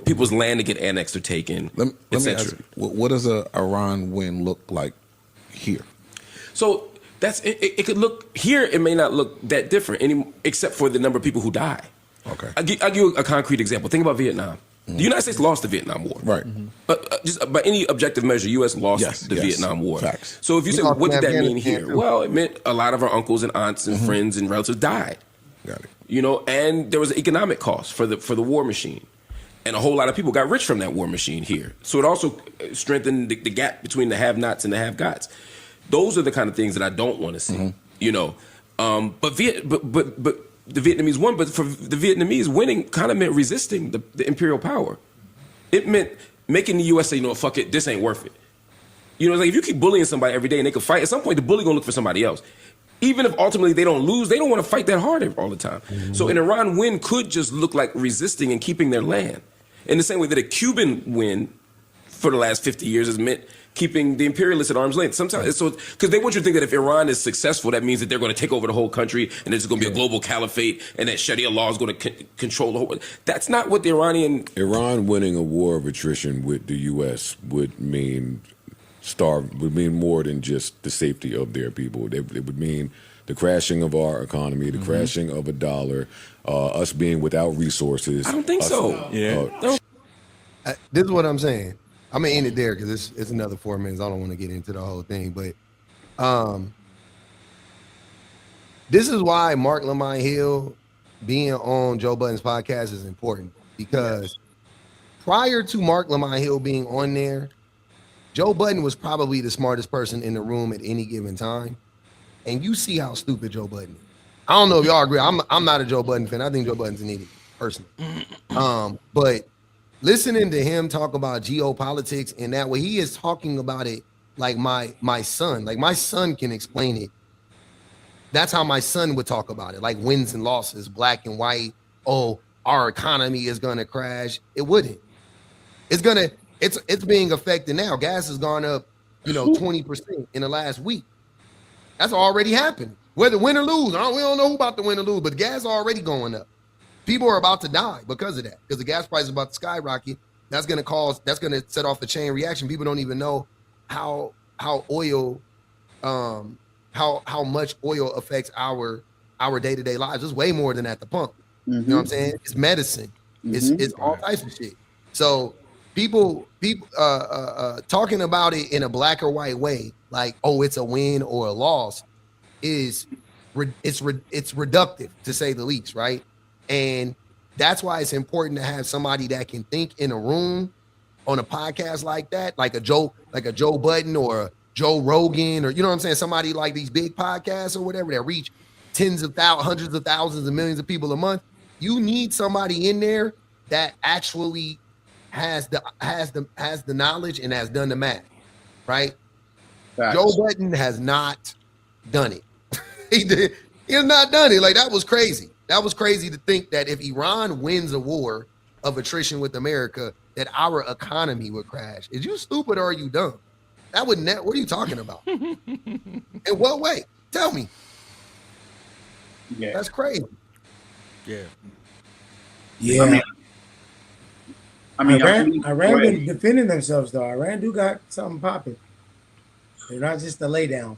people's land to get annexed or taken, etc. What does a Iran win look like here? So that's it could look here. It may not look that different, except for the number of people who die. Okay, I'll give you a concrete example. Think about Vietnam. The United States lost the Vietnam War. Right. Just by any objective measure, U.S. lost the Vietnam War. Facts. So if you say, what did that mean here? Well, it meant a lot of our uncles and aunts and friends and relatives died. Got it. You know, and there was an economic cost for the war machine. And a whole lot of people got rich from that war machine here. So it also strengthened the gap between the have-nots and the have-gots. Those are the kind of things that I don't want to see. You know, but the Vietnamese won, but for the Vietnamese, winning kind of meant resisting the imperial power. It meant making the U.S. say, you know, fuck it, this ain't worth it. You know, it's like if you keep bullying somebody every day and they can fight, at some point the bully gonna look for somebody else. Even if ultimately they don't lose, they don't want to fight that hard all the time. So an Iran win could just look like resisting and keeping their land. In the same way that a Cuban win for the last 50 years has meant keeping the imperialists at arm's length. Sometimes so because they want you to think that if Iran is successful, that means that they're going to take over the whole country and there's going to be a global caliphate and that Sharia law is going to control the whole. That's not what the Iran winning a war of attrition with the U.S. would mean more than just the safety of their people. It would mean the crashing of our economy, the crashing of a dollar, us being without resources. I don't think so. This is what I'm saying. I'm gonna end it there because it's another 4 minutes. I don't want to get into the whole thing, but this is why Mark Lamont Hill being on Joe Budden's podcast is important, because prior to Mark Lamont Hill being on there, Joe Budden was probably the smartest person in the room at any given time, and you see how stupid Joe Budden is. I don't know if y'all agree. I'm not a Joe Budden fan. I think Joe Budden's an idiot personally, but listening to him talk about geopolitics and that way, he is talking about it like my son. Like my son can explain it. That's how my son would talk about it, like wins and losses, black and white. Oh, our economy is gonna crash. It wouldn't. It's being affected now. Gas has gone up, 20% in the last week. That's already happened. Whether win or lose, we don't know who about to win or lose, but gas already going up. People are about to die because of that, because the gas price is about to skyrocket. That's going to set off the chain reaction. People don't even know how oil, how much oil affects our day-to-day lives. It's way more than at the pump. You know what I'm saying? It's medicine. It's all types of shit. So people talking about it in a black or white way, like, oh, it's a win or a loss, it's reductive to say the least, right? And that's why it's important to have somebody that can think in a room on a podcast like that, like a Joe Budden or a Joe Rogan, or you know what I'm saying, somebody like these big podcasts or whatever that reach tens of thousands, hundreds of thousands, and millions of people a month. You need somebody in there that actually has the knowledge and has done the math, right? Facts. Joe Budden has not done it. He has not done it. Like, that was crazy. That was crazy to think that if Iran wins a war of attrition with America, that our economy would crash. Is you stupid or are you dumb? That would net. What are you talking about? In what way? Tell me. Yeah, that's crazy. Yeah. Yeah. Iran been defending themselves though. Iran do got something popping. They're not just a lay down.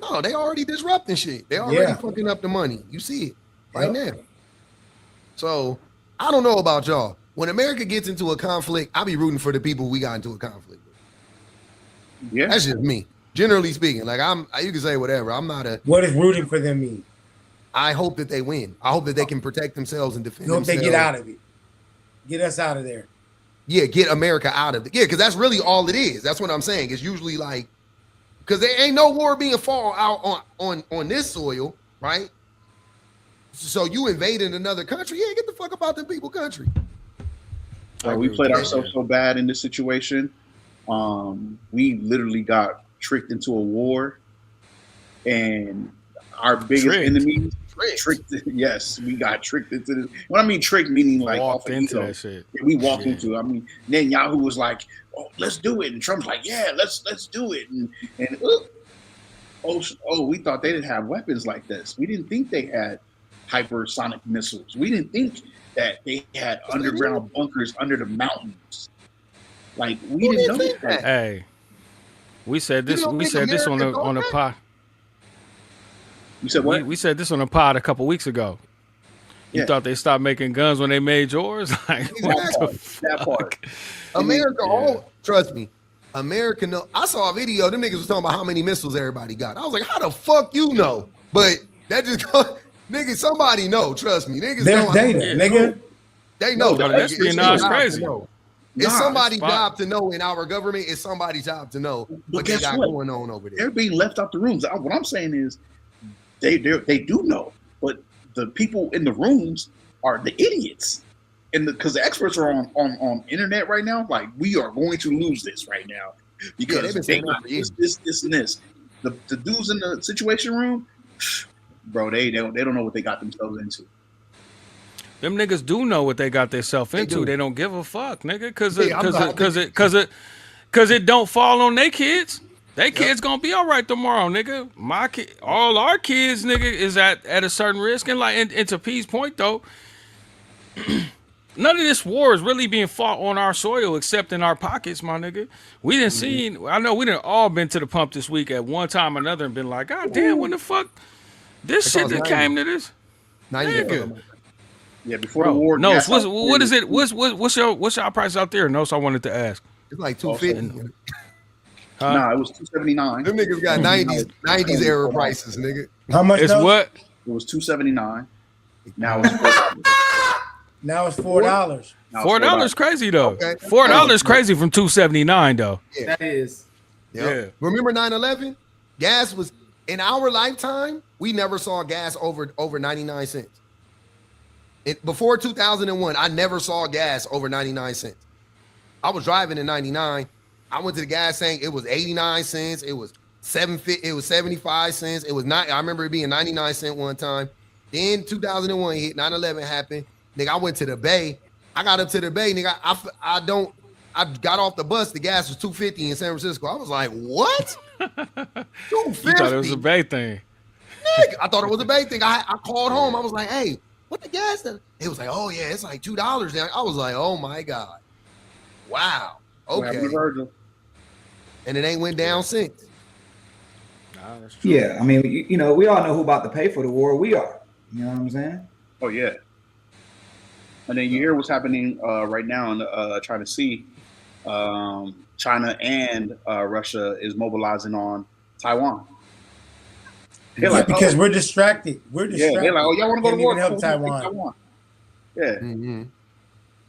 No, they already disrupting shit. They already fucking up the money. You see it right now. So I don't know about y'all. When America gets into a conflict, I'll be rooting for the people we got into a conflict with. Yeah, that's just me. Generally speaking, like you can say whatever. I'm not a. What does rooting for them mean? I hope that they win. I hope that they can protect themselves and defend themselves. Hope they get out of it. Get us out of there. Yeah, get America out of it. Yeah, because that's really all it is. That's what I'm saying. It's usually like, because there ain't no war being fought out on this soil, right? So you invading another country? Yeah, get the fuck about the people country. We played ourselves so bad in this situation. We literally got tricked into a war, and our biggest enemies tricked. Yes, we got tricked into this. When I mean tricked, meaning like walked into that shit. We walked into it. I mean, Netanyahu was like, "Oh, let's do it," and Trump's like, "Yeah, let's do it." And we thought they didn't have weapons like this. We didn't think they had hypersonic missiles. We didn't think that they had underground bunkers under the mountains. Like, we didn't know that. Hey, we said this. We said this on the pod. You said what? We said this on the pod a couple weeks ago. You thought they stopped making guns when they made yours? Like, that part. America, trust me. America know. I saw a video. Them niggas was talking about how many missiles everybody got. I was like, how the fuck you know? But that just niggas, somebody know. Trust me, niggas know. Nigga. They know. It's crazy. It's somebody's job to know in our government. It's somebody's job to know what they got going on over there. They're being left out the rooms. What I'm saying is, they do know, but the people in the rooms are the idiots, and because the experts are on internet right now. Like, we are going to lose this right now because they got this and this. The dudes in the situation room, bro, they don't know what they got themselves into. Them niggas do know what they got themselves into. They don't give a fuck, nigga, cause it don't fall on their kids. They kids gonna be all right tomorrow, nigga. My kid, all our kids, nigga, is at a certain risk. And like, and to P's point though, none of this war is really being fought on our soil except in our pockets, my nigga. We didn't see. I know we didn't all been to the pump this week at one time or another and been like, God damn, when the fuck this shit that came to this, nigga. Yeah, before the war. No, what is it? What's your price out there? No, so I wanted to ask. It's like $250. Nah, it was $279. Them niggas got 90s era prices, nigga. How much? It's what? It was $279. Now it's $4. Now it's $4. $4 crazy though. Okay. $4 crazy from $279 though. Yeah. That is. Yeah. Remember 9/11? Gas was in our lifetime. We never saw gas over 99 cents. Before 2001, I never saw gas over 99 cents. I was driving in 99. I went to the gas tank. It was 89 cents. It was 75 cents. It was not. I remember it being 99 cents one time. Then 2001 hit. 9/11 happened. Nigga, I went to the Bay. I got up to the Bay. Nigga, I got off the bus. The gas was $2.50 in San Francisco. I was like, what? $2.50? You thought it was a Bay thing. Nigga, I thought it was a Bay thing. I called home. I was like, hey, what the gas? It was like, oh yeah, it's like $2 now. I was like, oh my God. Wow. Okay. And it ain't went down since. Nah, that's true. Yeah, I mean, you know, we all know who about to pay for the war. We are. You know what I'm saying? Oh yeah. And then you hear what's happening right now in China Sea. China and Russia is mobilizing on Taiwan. Yeah, like, because we're distracted. We're distracted. Yeah, they're like, oh, y'all want to go to war? Help Taiwan. Yeah. Mm-hmm.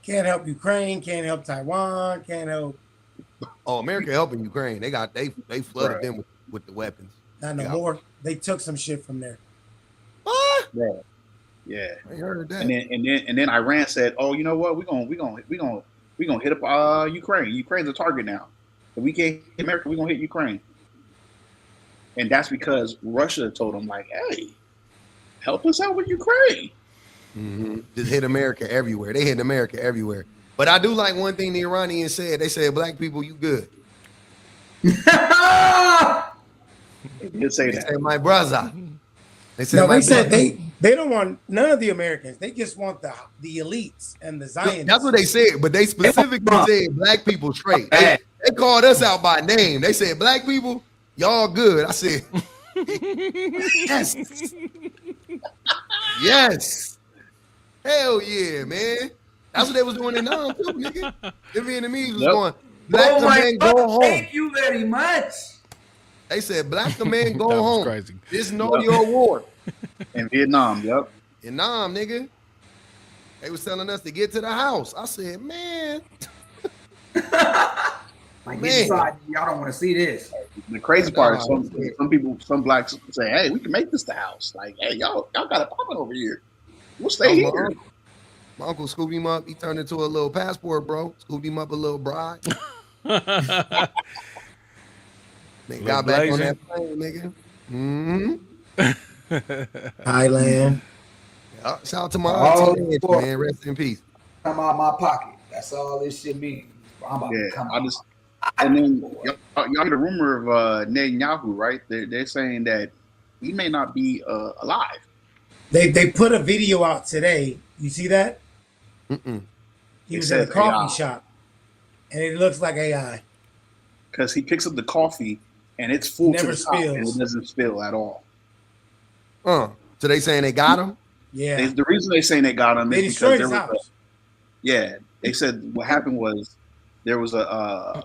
Can't help Ukraine. Can't help Taiwan. Can't help. Oh, America helping Ukraine. They flooded them with the weapons. Not no more. They took some shit from there. What? Yeah. I heard that. And then Iran said, oh, you know what? We're gonna hit up Ukraine. Ukraine's a target now. If we can't hit America, we're gonna hit Ukraine. And that's because Russia told them, like, hey, help us out with Ukraine. Mm-hmm. Just hit America everywhere. They hit America everywhere. But I do like one thing the Iranians said. They said, black people, you good. They did say that. They said, my brother. They said they don't want none of the Americans. They just want the elites and the Zionists. That's what they said. But they specifically said black people straight. They called us out by name. They said, black people, y'all good. I said, yes. Yes. Hell yeah, man. That's what they was doing in Nam too, nigga. The Vietnamese was going, black men go home. Thank you very much. They said, black men go home. Crazy. Just know your war. In Vietnam, yep. In Nam, nigga. They was telling us to get to the house. I said, man. Like, inside, y'all don't want to see this. The crazy part is some people, some blacks say, hey, we can make this the house. Like, hey, y'all got it popping over here. We'll stay here. My uncle scooped him up. He turned into a little passport, bro. Scooped him up a little bride. Nigga got back on that plane, nigga. Mm-hmm. Thailand. Yeah, shout out to my auntie, man. Rest in peace. Come out my pocket. That's all this shit means. I'm about to come out. And then y'all get a rumor of Netanyahu, right? They're saying that he may not be alive. They put a video out today. You see that? Mm-mm. He was at a coffee shop, and it looks like AI. Because he picks up the coffee, and it's full Never to the top, spills. and it doesn't spill at all. So they saying they got him? Yeah. The reason they saying they got him They is because destroyed his house. they said what happened was there was a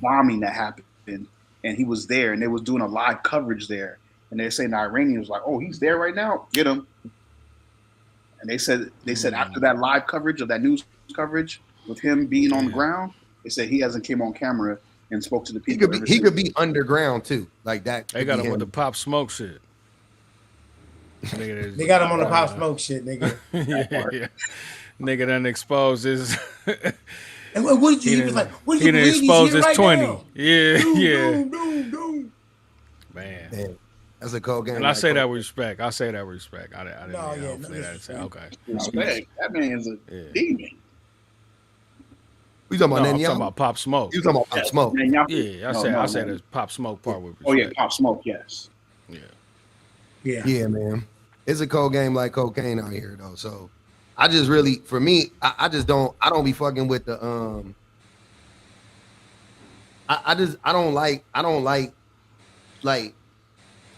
bombing that happened, and he was there, and they was doing a live coverage there, and they're saying the Iranians was like, oh, he's there right now, get him. And they said after that live coverage of that news coverage with him being on the ground, they said he hasn't came on camera and spoke to the people. He could be underground too, like that. They got him with the pop smoke shit. They got him on the pop smoke shit, nigga. yeah. Nigga done exposed his. And what did you even like? What did you expose his right 20? Now? Yeah, Doom. Man, That's a cold game. And I say that with respect. I say that with respect. I didn't say that. Say, okay. Respect. That man is a demon. You talking about I'm talking about Pop Smoke. You talking about Pop Smoke? Yeah, I said the Pop Smoke part with respect. Oh yeah, Pop Smoke. Yes. Yeah, man. It's a cold game like cocaine out here though. So I just really, for me, I don't be fucking with the I don't like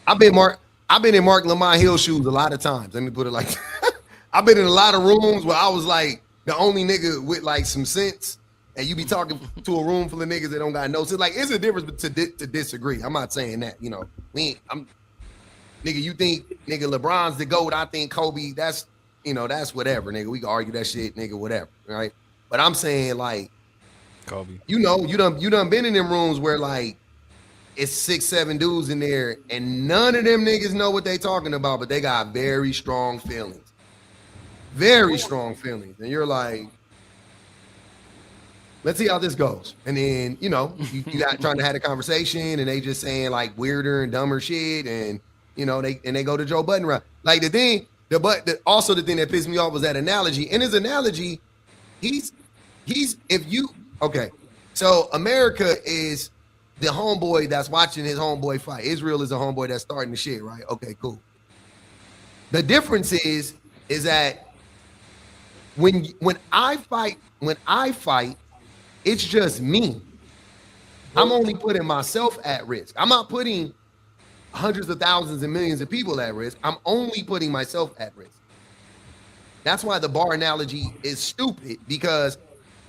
I've been in Mark Lamont Hill shoes a lot of times. Let me put it like that. I've been in a lot of rooms where I was like the only nigga with like some sense, and you be talking to a room full of niggas that don't got no sense. Like, it's a difference to disagree. I'm not saying that, you know. Nigga, you think nigga LeBron's the GOAT, I think Kobe, that's, you know, that's whatever, nigga. We can argue that shit, nigga, whatever, right? But I'm saying, like, Kobe. You know, you done been in them rooms where like it's 6-7 dudes in there and none of them niggas know what they talking about, but they got very strong feelings. Very strong feelings. And you're like, let's see how this goes. And then, you know, you got trying to have a conversation and they just saying like weirder and dumber shit. And, you know, they go to Joe Budden round. Like the thing that pissed me off was that analogy. And his analogy, okay. So America is the homeboy that's watching his homeboy fight. Israel is a homeboy that's starting the shit, right? Okay, cool. The difference is that when I fight, it's just me. I'm only putting myself at risk. I'm not putting hundreds of thousands and millions of people at risk. I'm only putting myself at risk. That's why the bar analogy is stupid, because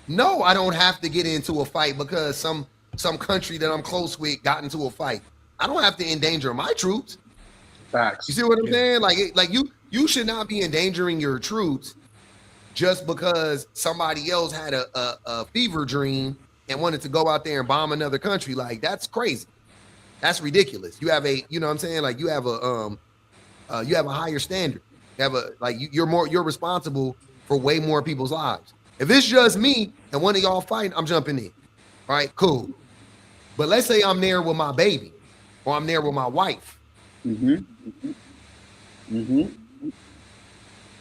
no, I don't have to get into a fight because some country that I'm close with got into a fight. I don't have to endanger my troops. Facts. You see what I'm saying? Like you should not be endangering your troops just because somebody else had a fever dream and wanted to go out there and bomb another country. Like, that's crazy. That's ridiculous. You have you know what I'm saying? Like, you have a higher standard. You have you're responsible for way more people's lives. If it's just me and one of y'all fighting, I'm jumping in. All right, cool. But let's say I'm there with my baby or I'm there with my wife.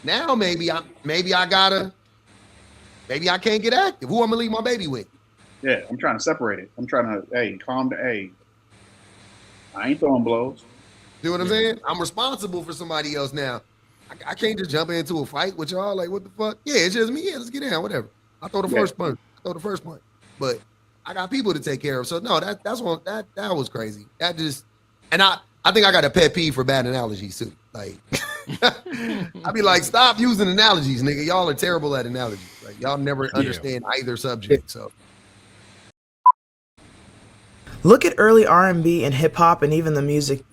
Now maybe I can't get active. Who I'm gonna leave my baby with? Yeah, I'm trying to separate it. I'm trying to, calm down. Hey, I ain't throwing blows. See what I'm saying? I'm responsible for somebody else now. I can't just jump into a fight with y'all. Like, what the fuck? Yeah, it's just me. Yeah, let's get down. Whatever. I throw the first punch. But I got people to take care of. So no, that was crazy. That just, and I think I got a pet peeve for bad analogies too. Like, I be like, stop using analogies, nigga. Y'all are terrible at analogies. Like, y'all never understand either subject. So. Look at early R&B and hip hop and even the music.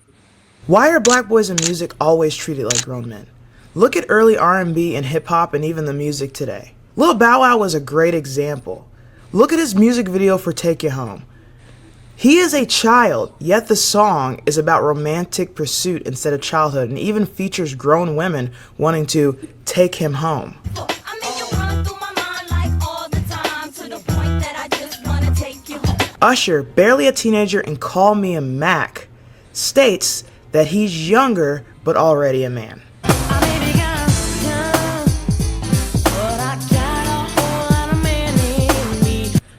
Why are black boys in music always treated like grown men? Look at early R&B and hip hop and even the music today. Lil Bow Wow was a great example. Look at his music video for Take You Home. He is a child, yet the song is about romantic pursuit instead of childhood, and even features grown women wanting to take him home. Usher, barely a teenager and Call Me a Mac, states that he's younger but already a man.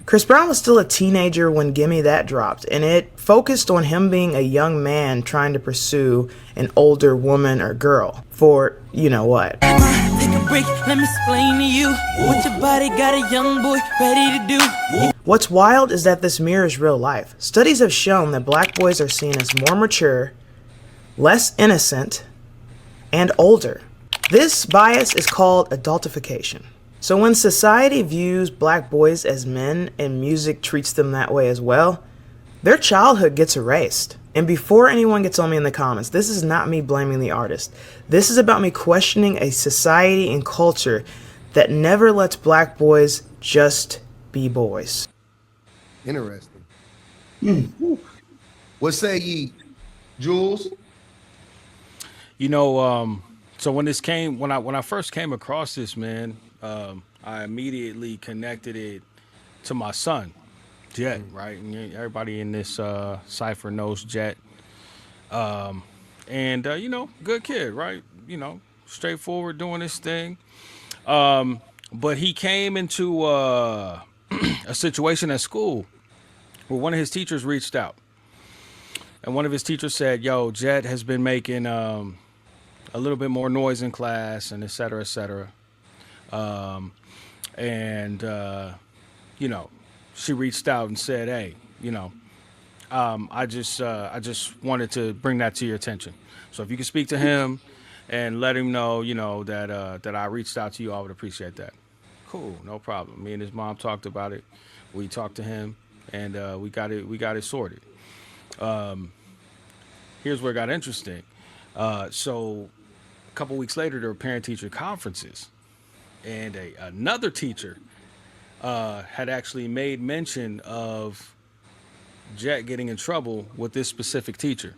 Chris Brown was still a teenager when Gimme That dropped, and it focused on him being a young man trying to pursue an older woman or girl for you know what. Take a break, let me explain to you what your body got a young boy ready to do. What's wild is that this mirrors real life. Studies have shown that black boys are seen as more mature, less innocent, and older. This bias is called adultification. So when society views black boys as men and music treats them that way as well, their childhood gets erased. And before anyone gets on me in the comments, this is not me blaming the artist. This is about me questioning a society and culture that never lets black boys just be boys. Interesting. What say ye, Jules? You know, so when I first came across this, man, I immediately connected it to my son, Jet, right? And everybody in this cipher knows Jet. and good kid, right? Straightforward, doing his thing. But he came into a situation at school where one of his teachers reached out, and one of his teachers said, "Yo, Jet has been making a little bit more noise in class, and et cetera, et cetera." And she reached out and said, "Hey, I just wanted to bring that to your attention. So if you could speak to him and let him know, that I reached out to you, I would appreciate that." Cool, no problem. Me and his mom talked about it. We talked to him, and we got it sorted. Here's where it got interesting. So a couple weeks later, there were parent-teacher conferences, and another teacher had actually made mention of Jet getting in trouble with this specific teacher.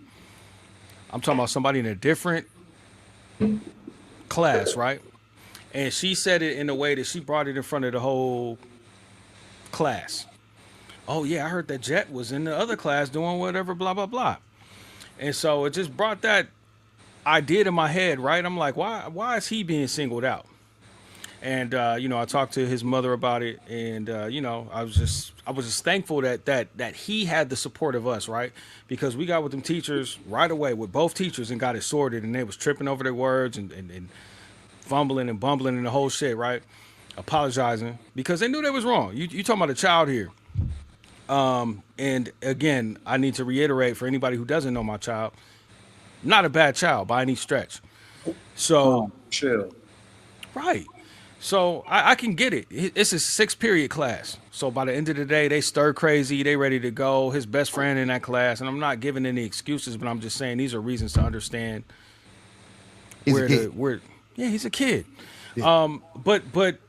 I'm talking about somebody in a different class, right? And she said it in a way that she brought it in front of the whole class. Oh yeah, I heard that Jet was in the other class doing whatever, blah blah blah. And so it just brought that idea to my head, right? I'm like, why is he being singled out? And I talked to his mother about it, and I was just thankful that he had the support of us, right? Because we got with them teachers right away with both teachers and got it sorted, and they was tripping over their words and fumbling and bumbling and the whole shit, right? Apologizing because they knew they was wrong. You talking about a child here. And again, I need to reiterate for anybody who doesn't know my child, not a bad child by any stretch. So chill. Right. So I can get it. It's a 6-period class. So by the end of the day, they stir crazy. They ready to go. His best friend in that class. And I'm not giving any excuses, but I'm just saying these are reasons to understand he's a kid. Yeah. But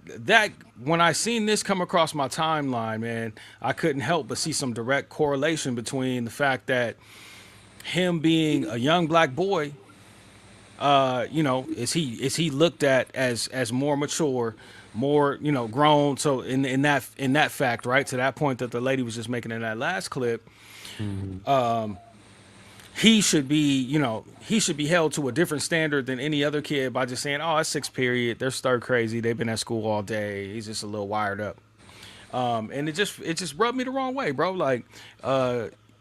that when I seen this come across my timeline, man, I couldn't help but see some direct correlation between the fact that him being a young black boy, is he looked at as more mature, more grown. So in that fact, right, to that point that the lady was just making in that last clip, he should be held to a different standard than any other kid by just saying, oh, it's 6th period, they're stir crazy, they've been at school all day, he's just a little wired up. And it just rubbed me the wrong way, bro. Like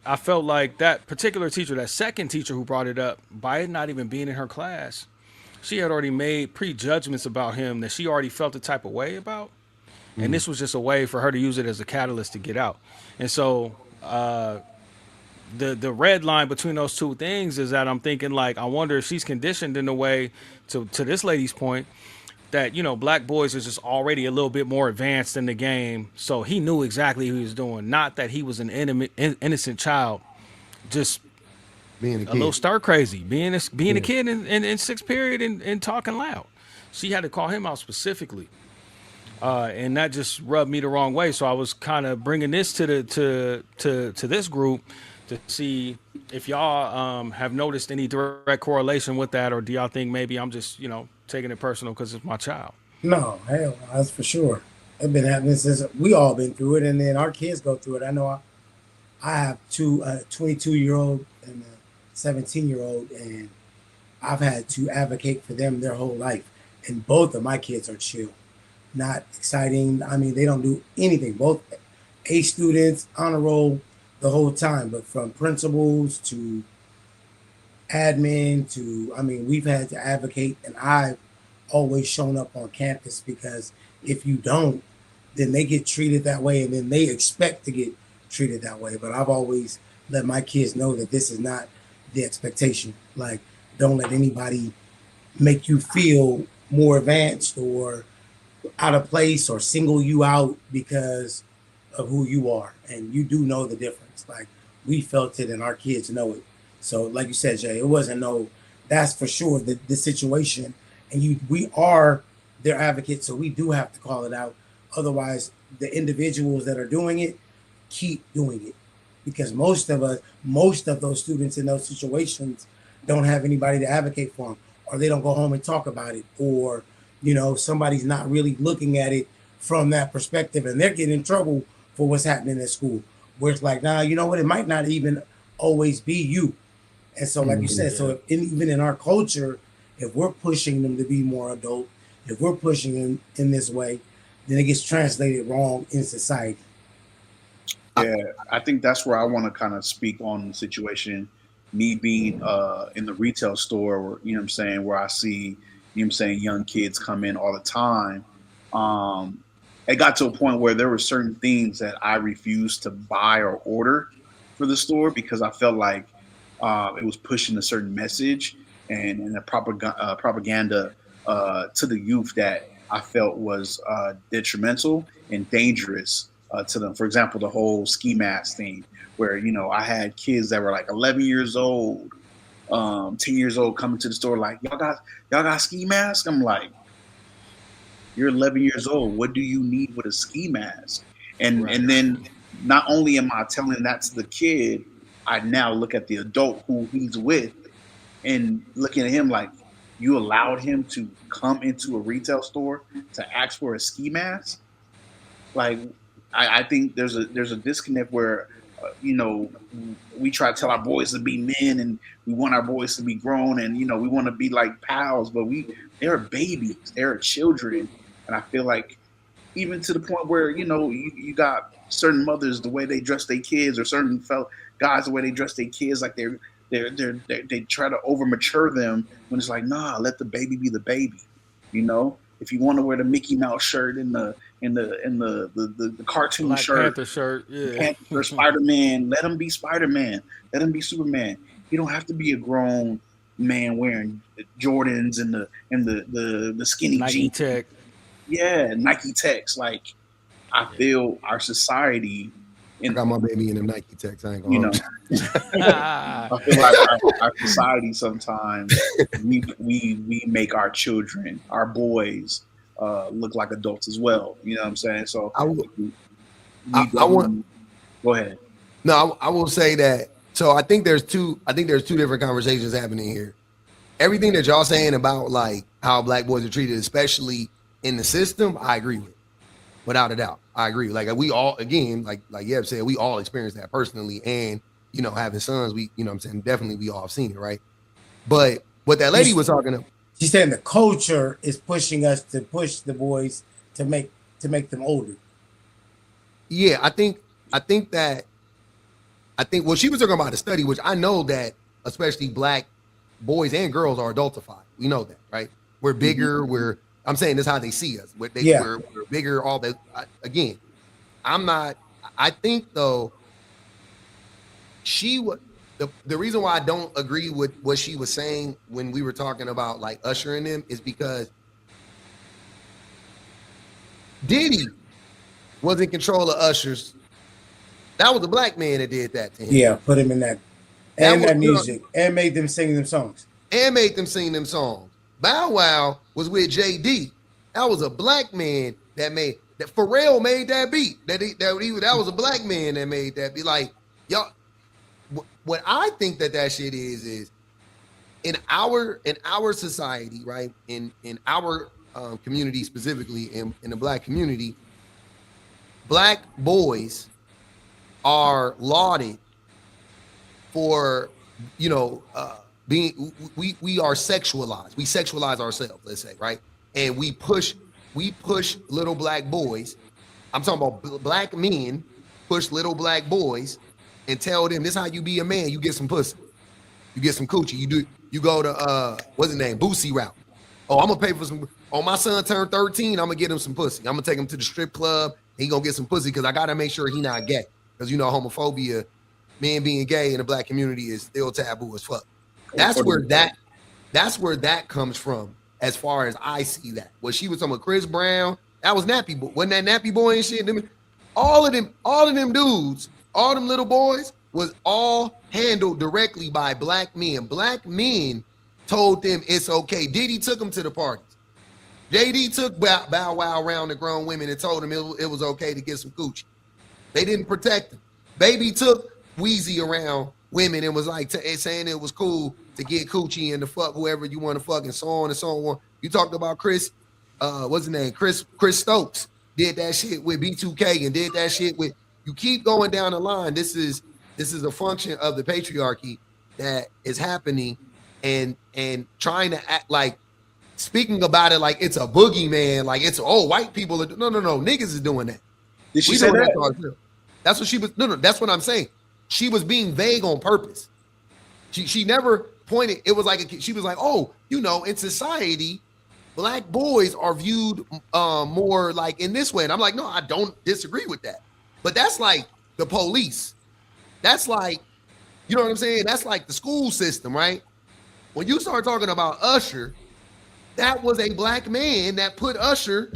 I felt like that particular teacher, that second teacher who brought it up, by it not even being in her class, she had already made prejudgments about him that she already felt the type of way about. And this was just a way for her to use it as a catalyst to get out. And so the red line between those two things is that I'm thinking, like, I wonder if she's conditioned in a way to this lady's point that, black boys are just already a little bit more advanced in the game. So he knew exactly what he was doing. Not that he was an innocent child, just being a little stir crazy, being a kid in 6th period and talking loud. She had to call him out specifically. And that just rubbed me the wrong way. So I was kind of bringing this to this group to see if y'all have noticed any direct correlation with that, or do y'all think maybe I'm just taking it personal because it's my child? No, hell, that's for sure. It's been happening since we all been through it, and then our kids go through it. I know I have two 22-year-old and a 17-year-old, and I've had to advocate for them their whole life. And both of my kids are chill, not exciting. I mean, they don't do anything. Both A students, honor roll the whole time, but from principals to admin to, we've had to advocate, and I've always shown up on campus, because if you don't, then they get treated that way, and then they expect to get treated that way. But I've always let my kids know that this is not the expectation. Like, don't let anybody make you feel more advanced or out of place or single you out because of who you are. And you do know the difference. Like, we felt it and our kids know it. So like you said, Jay, it wasn't that's for sure the situation. And we are their advocates, so we do have to call it out. Otherwise, the individuals that are doing it keep doing it, because most of those students in those situations don't have anybody to advocate for them, or they don't go home and talk about it, or somebody's not really looking at it from that perspective, and they're getting in trouble for what's happening at school. Where it's like, nah, you know what? It might not even always be you. And so, like you said, so even in our culture, if we're pushing them to be more adult, if we're pushing them in this way, then it gets translated wrong in society. Yeah, I think that's where I want to kind of speak on the situation. Me being in the retail store, or, you know what I'm saying, where I see, you know what I'm saying, young kids come in all the time. It got to a point where there were certain things that I refused to buy or order for the store because I felt like it was pushing a certain message and a propaganda to the youth that I felt was detrimental and dangerous to them. For example, the whole ski mask thing, where, you know, I had kids that were like 11 years old, 10 years old, coming to the store like, y'all got ski masks? I'm like, you're 11 years old. What do you need with a ski mask? And then not only am I telling that to the kid, I now look at the adult who he's with and looking at him like, you allowed him to come into a retail store to ask for a ski mask? Like, I think there's a disconnect where, you know, we try to tell our boys to be men and we want our boys to be grown and, you know, we want to be like pals, but they're babies, they're children. And I feel like even to the point where, you know, you got certain mothers, the way they dress their kids, or certain guys, the way they dress their kids, like they try to over mature them when it's like, nah, let the baby be the baby. You know, if you want to wear the Mickey Mouse shirt and the cartoon Black shirt, Panther shirt, yeah, or Spider-Man, let him be Spider-Man, let him be Superman. You don't have to be a grown man wearing Jordans and the skinny Nike jeans. Tech. Yeah, Nike Techs. Like, I feel our society. I got my baby in them Nike Techs. I ain't gonna, you know, I feel like our society sometimes we make our children, our boys, look like adults as well. You know what I'm saying? So I want. Go ahead. No, I will say that. So I think there's two different conversations happening here. Everything that y'all saying about like how black boys are treated, especially in the system, I agree with, without a doubt. I agree. Like we all, again, like Yeb said, we all experience that personally, and you know, having sons, we, you know what I'm saying, definitely we all have seen it, right? But what that lady was talking about, she's saying the culture is pushing us to push the boys to make them older. Yeah, I think well, she was talking about a study, which I know that especially black boys and girls are adultified. We know that, right? We're bigger. I'm saying this is how they see us. We're bigger. All that. Again, I think though, she would. The reason why I don't agree with what she was saying when we were talking about like ushering them is because Diddy was in control of ushers. That was a black man that did that to him. Yeah, put him in that and that music, and made them sing them songs. Bow Wow was with JD. That was a black man that Pharrell made that beat. That was a black man that made that beat. Like, y'all, what I think that shit is in our society, right? In our community, specifically in the black community, black boys are lauded for, you know, being we are sexualized. We sexualize ourselves, let's say, right? And we push little black boys. I'm talking about black men push little black boys and tell them, this is how you be a man. You get some pussy, you get some coochie. You go to what's his name, Boosie route. Oh, I'm gonna pay for some. Oh, my son turned 13. I'm gonna get him some pussy. I'm gonna take him to the strip club. He gonna get some pussy because I gotta make sure he not gay. Because you know, homophobia, men being gay in the black community is still taboo as fuck. That's where that comes from, as far as I see that. What she was talking about, Chris Brown, that was Nappy Boy. Wasn't that Nappy Boy and shit? All of them dudes, all them little boys was all handled directly by black men. Black men told them it's okay. Diddy took them to the parties. JD took Bow Wow around the grown women and told them it was okay to get some coochie. They didn't protect him. Baby took Weezy around women and was like saying it was cool to get coochie and to fuck whoever you want to fuck and so on and so on. You talked about Chris, what's his name? Chris Stokes did that shit with B2K and did that shit with. You keep going down the line. This is a function of the patriarchy. that is happening and trying to act like speaking about it like it's a boogeyman, like it's white people are no, niggas is doing that. Did she say that? That's what she was. No, that's what I'm saying. She was being vague on purpose. She never pointed. It was like she was like, oh, in society, black boys are viewed more like in this way. And I'm like, no, I don't disagree with that. But that's like the police. That's like, you know what I'm saying? That's like the school system, right? When you start talking about Usher, that was a black man that put Usher,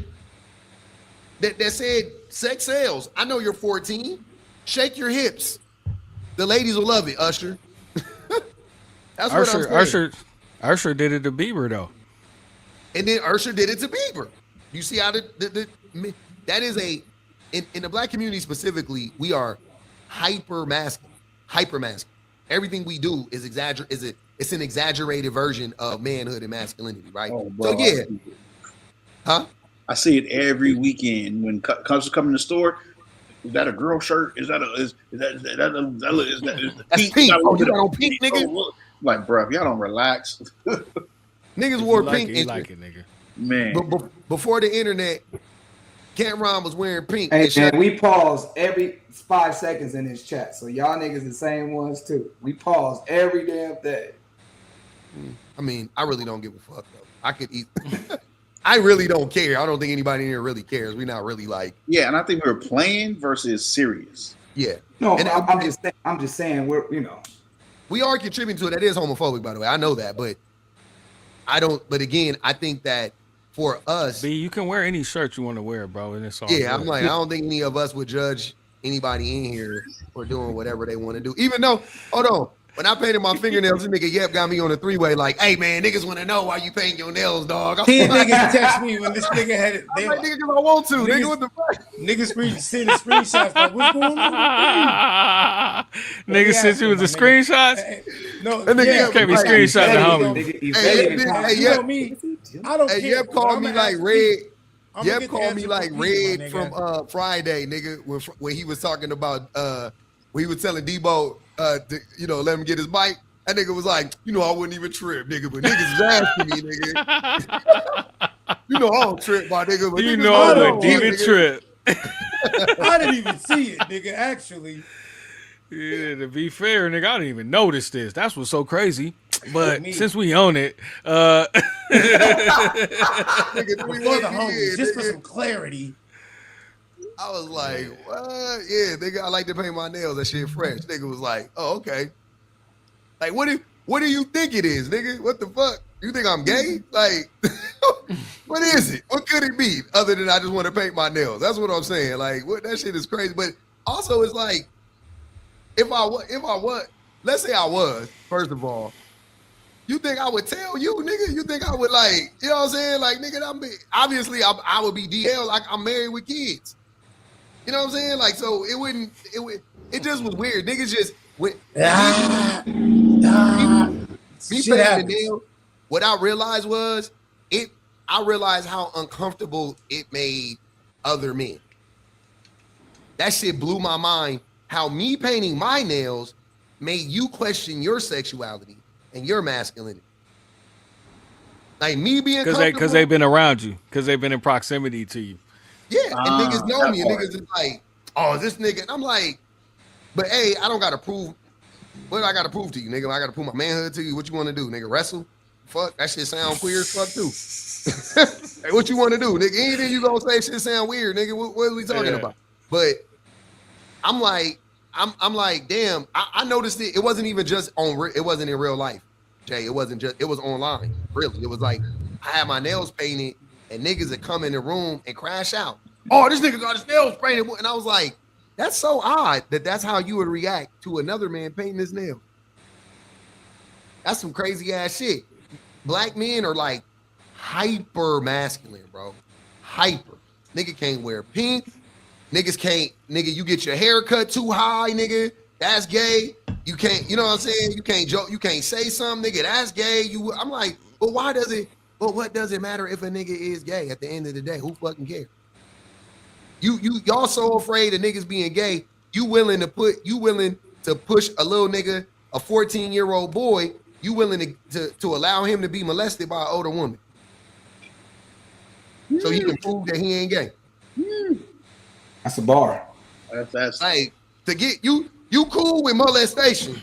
that said sex sells. I know you're 14. Shake your hips. The ladies will love it, Usher. That's what I'm saying. Usher did it to Bieber, though. And then Usher did it to Bieber. You see how that is in the black community specifically, we are hyper masculine. Everything we do is it's an exaggerated version of manhood and masculinity, right? Oh, bro, so yeah. Huh? I see it every weekend when comes to come in the store. Is that a girl shirt? Is that that's pink? Oh, you got on pink, nigga? Oh, like, bro, if y'all don't relax. Niggas wore pink. You like it, nigga. Man. Before the internet, Cameron was wearing pink. Hey, man, we pause every 5 seconds in this chat. So y'all niggas the same ones too. We pause every damn day. I mean, I really don't give a fuck though. I could eat. I really don't care. I don't think anybody in here really cares. We're not really like. Yeah, and I think we're playing versus serious. Yeah. No, and I'm just saying we're we are contributing to it. That is homophobic, by the way. I know that, but I don't. But again, I think that for us, B, you can wear any shirt you want to wear, bro, and it's all. Yeah, good. I'm like, I don't think any of us would judge anybody in here for doing whatever they want to do. Even though, hold on. When I painted my fingernails, this nigga Yep got me on a 3-way like, hey, man, niggas want to know why you paint your nails, dog. These niggas text me when this nigga had it. I'm like, nigga, because I want to. Nigga, what the fuck? Niggas send the screenshots like, what's going on? Niggas sent you with the screenshots? No, niggas can't be screenshotting the homie. You know me. I don't care. Yep called me like Red. Yep called me like Red from Friday, nigga, when he was talking about when he was telling Debo let him get his bike. That nigga was like, I wouldn't even trip, nigga, but niggas is asking me, nigga. I don't trip, my nigga. But I wouldn't even trip. I didn't even see it, nigga, actually. Yeah, to be fair, nigga, I didn't even notice this. That's what's so crazy. But since we own it, nigga, before the homies, just for some clarity. I was like, what? Yeah, nigga, I like to paint my nails. That shit fresh. Nigga was like, oh, okay. Like, what do you think it is, nigga? What the fuck? You think I'm gay? Like, what is it? What could it be other than I just want to paint my nails? That's what I'm saying. Like, what? That shit is crazy. But also, it's like, if I was, let's say I was, first of all, you think I would tell you, nigga? You think I would like, you know what I'm saying? Like, nigga, obviously I would be DL, like I'm married with kids. You know what I'm saying? Like, so it just was weird. Niggas just went. Me painting the nail, what I realized was I realized how uncomfortable it made other men. That shit blew my mind. How me painting my nails made you question your sexuality and your masculinity. Like me being because they've been around you, because they've been in proximity to you. Yeah, and niggas know me, and niggas is like, oh, this nigga. And I'm like, but hey, I don't gotta prove. What do I gotta prove to you, nigga? I gotta prove my manhood to you. What you want to do, nigga? Wrestle? Fuck, that shit sound queer as fuck too. Hey, what you want to do, nigga? Anything you gonna say shit sound weird, nigga? What are we talking about? But I'm like, damn. I noticed it. It wasn't even just on. It wasn't in real life, Jay. It wasn't just. It was online. Really, it was like I had my nails painted. And niggas that come in the room and crash out. Oh, this nigga got his nails painted. And I was like, that's so odd that's how you would react to another man painting his nails. That's some crazy ass shit. Black men are like hyper masculine, bro. Hyper. Nigga can't wear pink. Niggas can't, nigga, you get your hair cut too high, nigga. That's gay. You can't, you know what I'm saying? You can't joke. You can't say something, nigga. That's gay. I'm like, but why does it? But what does it matter if a nigga is gay at the end of the day? Who fucking cares? Y'all so afraid of niggas being gay, you willing to push a little nigga a 14-year-old boy, you willing to allow him to be molested by an older woman? So he can prove that he ain't gay. That's a bar. That's like to get you cool with molestation.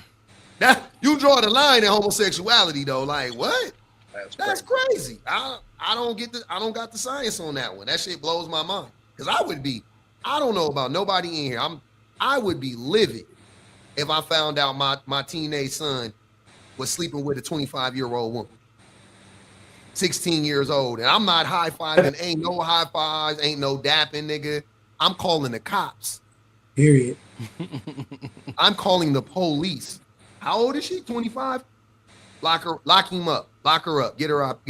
That you draw the line in homosexuality though. Like what? That's crazy. I don't got the science on that one. That shit blows my mind. Because I don't know about nobody in here. I would be livid if I found out my teenage son was sleeping with a 25-year-old woman. 16 years old. And I'm not high-fiving. Ain't no high fives. Ain't no dapping, nigga. I'm calling the cops. Period. I'm calling the police. How old is she? 25? Lock him up. Lock her up. Get her up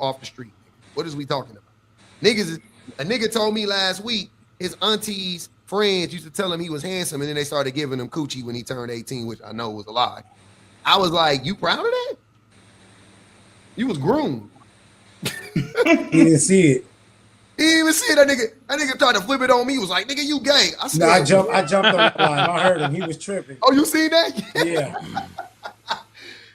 off the street. What is we talking about? A nigga told me last week his auntie's friends used to tell him he was handsome, and then they started giving him coochie when he turned 18, which I know was a lie. I was like, you proud of that? You was groomed. He didn't see it. He didn't even see it. That nigga tried to flip it on me. He was like, nigga, you gay. I jumped on the line. I heard him. He was tripping. Oh, you seen that? Yeah.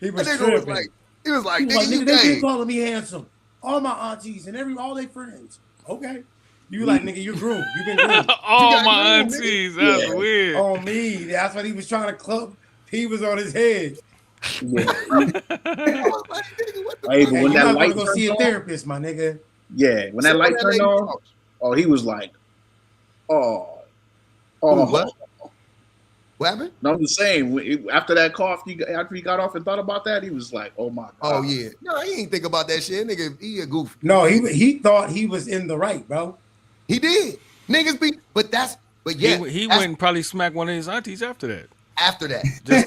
He was that tripping. He was like, nigga, you gay. They keep calling me handsome. All my aunties and all their friends. Okay. You like, nigga, you're groomed. You've been groomed. All my aunties. That's weird. On me. That's what he was trying to club. He was on his head. Yeah. Hey, but when that light go see a therapist, my nigga. Yeah, when that light turned on, oh, he was like, what? What happened? No, I'm just saying. After that cough, after he got off and thought about that, he was like, "Oh my god." Oh yeah. No, he ain't think about that shit. Nigga, he a goofy. No, he thought he was in the right, bro. He did. Niggas be, but yeah, he went and probably smacked one of his aunties after that. After that, just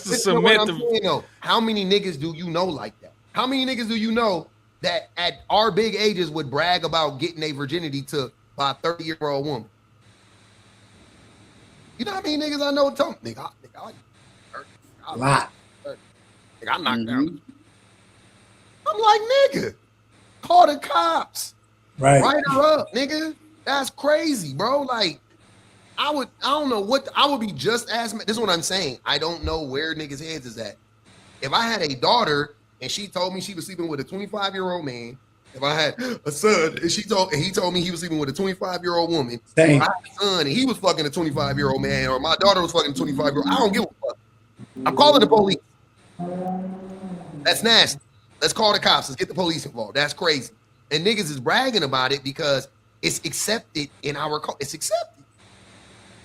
to cement the. How many niggas do you know like that? How many niggas do you know that at our big ages would brag about getting a virginity to by a 30-year-old woman? You know how many niggas I know? Nigga, a lot. Nigga, I knocked down. I'm like, nigga, call the cops. Right. Write her up, nigga. That's crazy, bro. Like, I would be just as, this is what I'm saying. I don't know where niggas' heads is at. If I had a daughter and she told me she was sleeping with a 25-year-old man, if I had a son and he told me he was sleeping with a 25-year-old woman, if I had a son and he was fucking a 25-year-old man, or my daughter was fucking a 25-year-old, I don't give a fuck. I'm calling the police. That's nasty. Let's call the cops. Let's get the police involved. That's crazy. And niggas is bragging about it because it's accepted in our culture. It's accepted.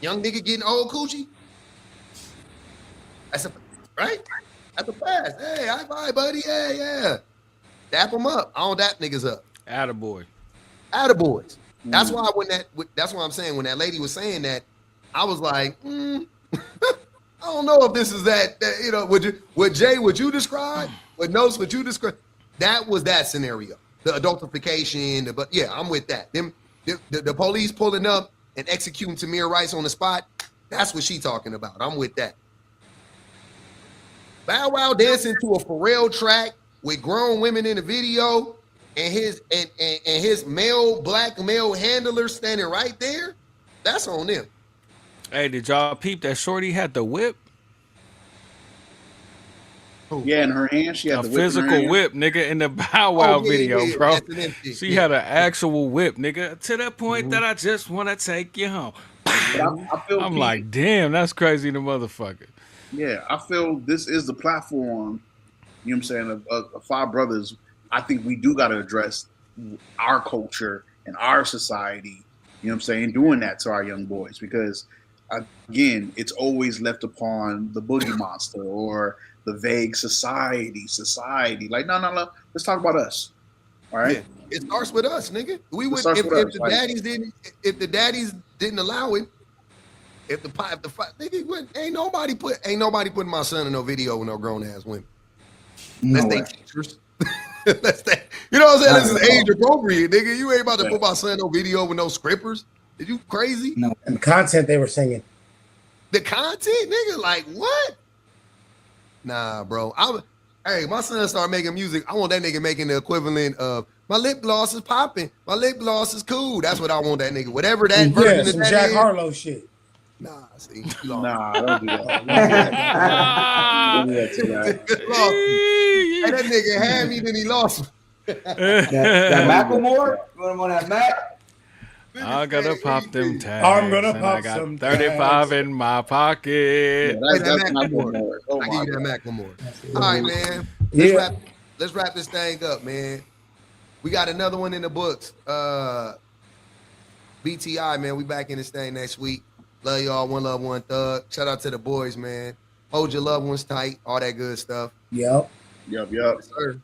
Young nigga getting old coochie. That's right? That's a pass. Hey, high five, buddy. Yeah. Dap them up. I don't dap niggas up. Attaboy. Attaboys. That's why that's why I'm saying when that lady was saying that, I was like, I don't know if this is that you know, would you describe? What Nose would you describe? That was that scenario. The adultification, but yeah, I'm with that. The police pulling up and executing Tamir Rice on the spot, that's what she talking about. I'm with that. Bow Wow dancing to a Pharrell track with grown women in the video and his black male handler standing right there, that's on them. Hey, did y'all peep that shorty had the whip? Yeah, in her hand, she had a the whip physical whip, nigga, in the Bow Wow video, bro. She had an actual whip, nigga, to the point that I just want to take you home. I'm like, damn, that's crazy, the motherfucker. Yeah, I feel this is the platform, you know what I'm saying, of Five Brothers. I think we do got to address our culture and our society, you know what I'm saying, doing that to our young boys. Because, again, it's always left upon the boogie monster or the vague society. Like, no. Let's talk about us. All right. Yeah, it starts with us, nigga. We would if the daddies didn't allow it. Ain't nobody putting my son in no video with no grown ass women. Unless they teachers. You know what I'm saying? This is age appropriate, nigga. You ain't about to put my son in no video with no scrippers. Are you crazy? No. And the content they were singing. The content, nigga, like what? Nah, bro. Hey, my son started making music. I want that nigga making the equivalent of my lip gloss is popping. My lip gloss is cool. That's what I want that nigga. Whatever that version of some that Jack is. Harlow shit. Nah, see, nah, don't do that. Hey, that nigga had me, then he lost me. that Macklemore? You want him on that Mac? I gotta pop them tags. I'm gonna pop I got some 35 tags. in my pocket. Yeah, Hey, that's that Macklemore. Oh I my give you that God. Macklemore. All right, man. Let's wrap this thing up, man. We got another one in the books. BTI, man. We back in this thing next week. Love y'all. One love, one thug. Shout out to the boys, man. Hold your loved ones tight. All that good stuff. Yep. Yep. Yes, sir.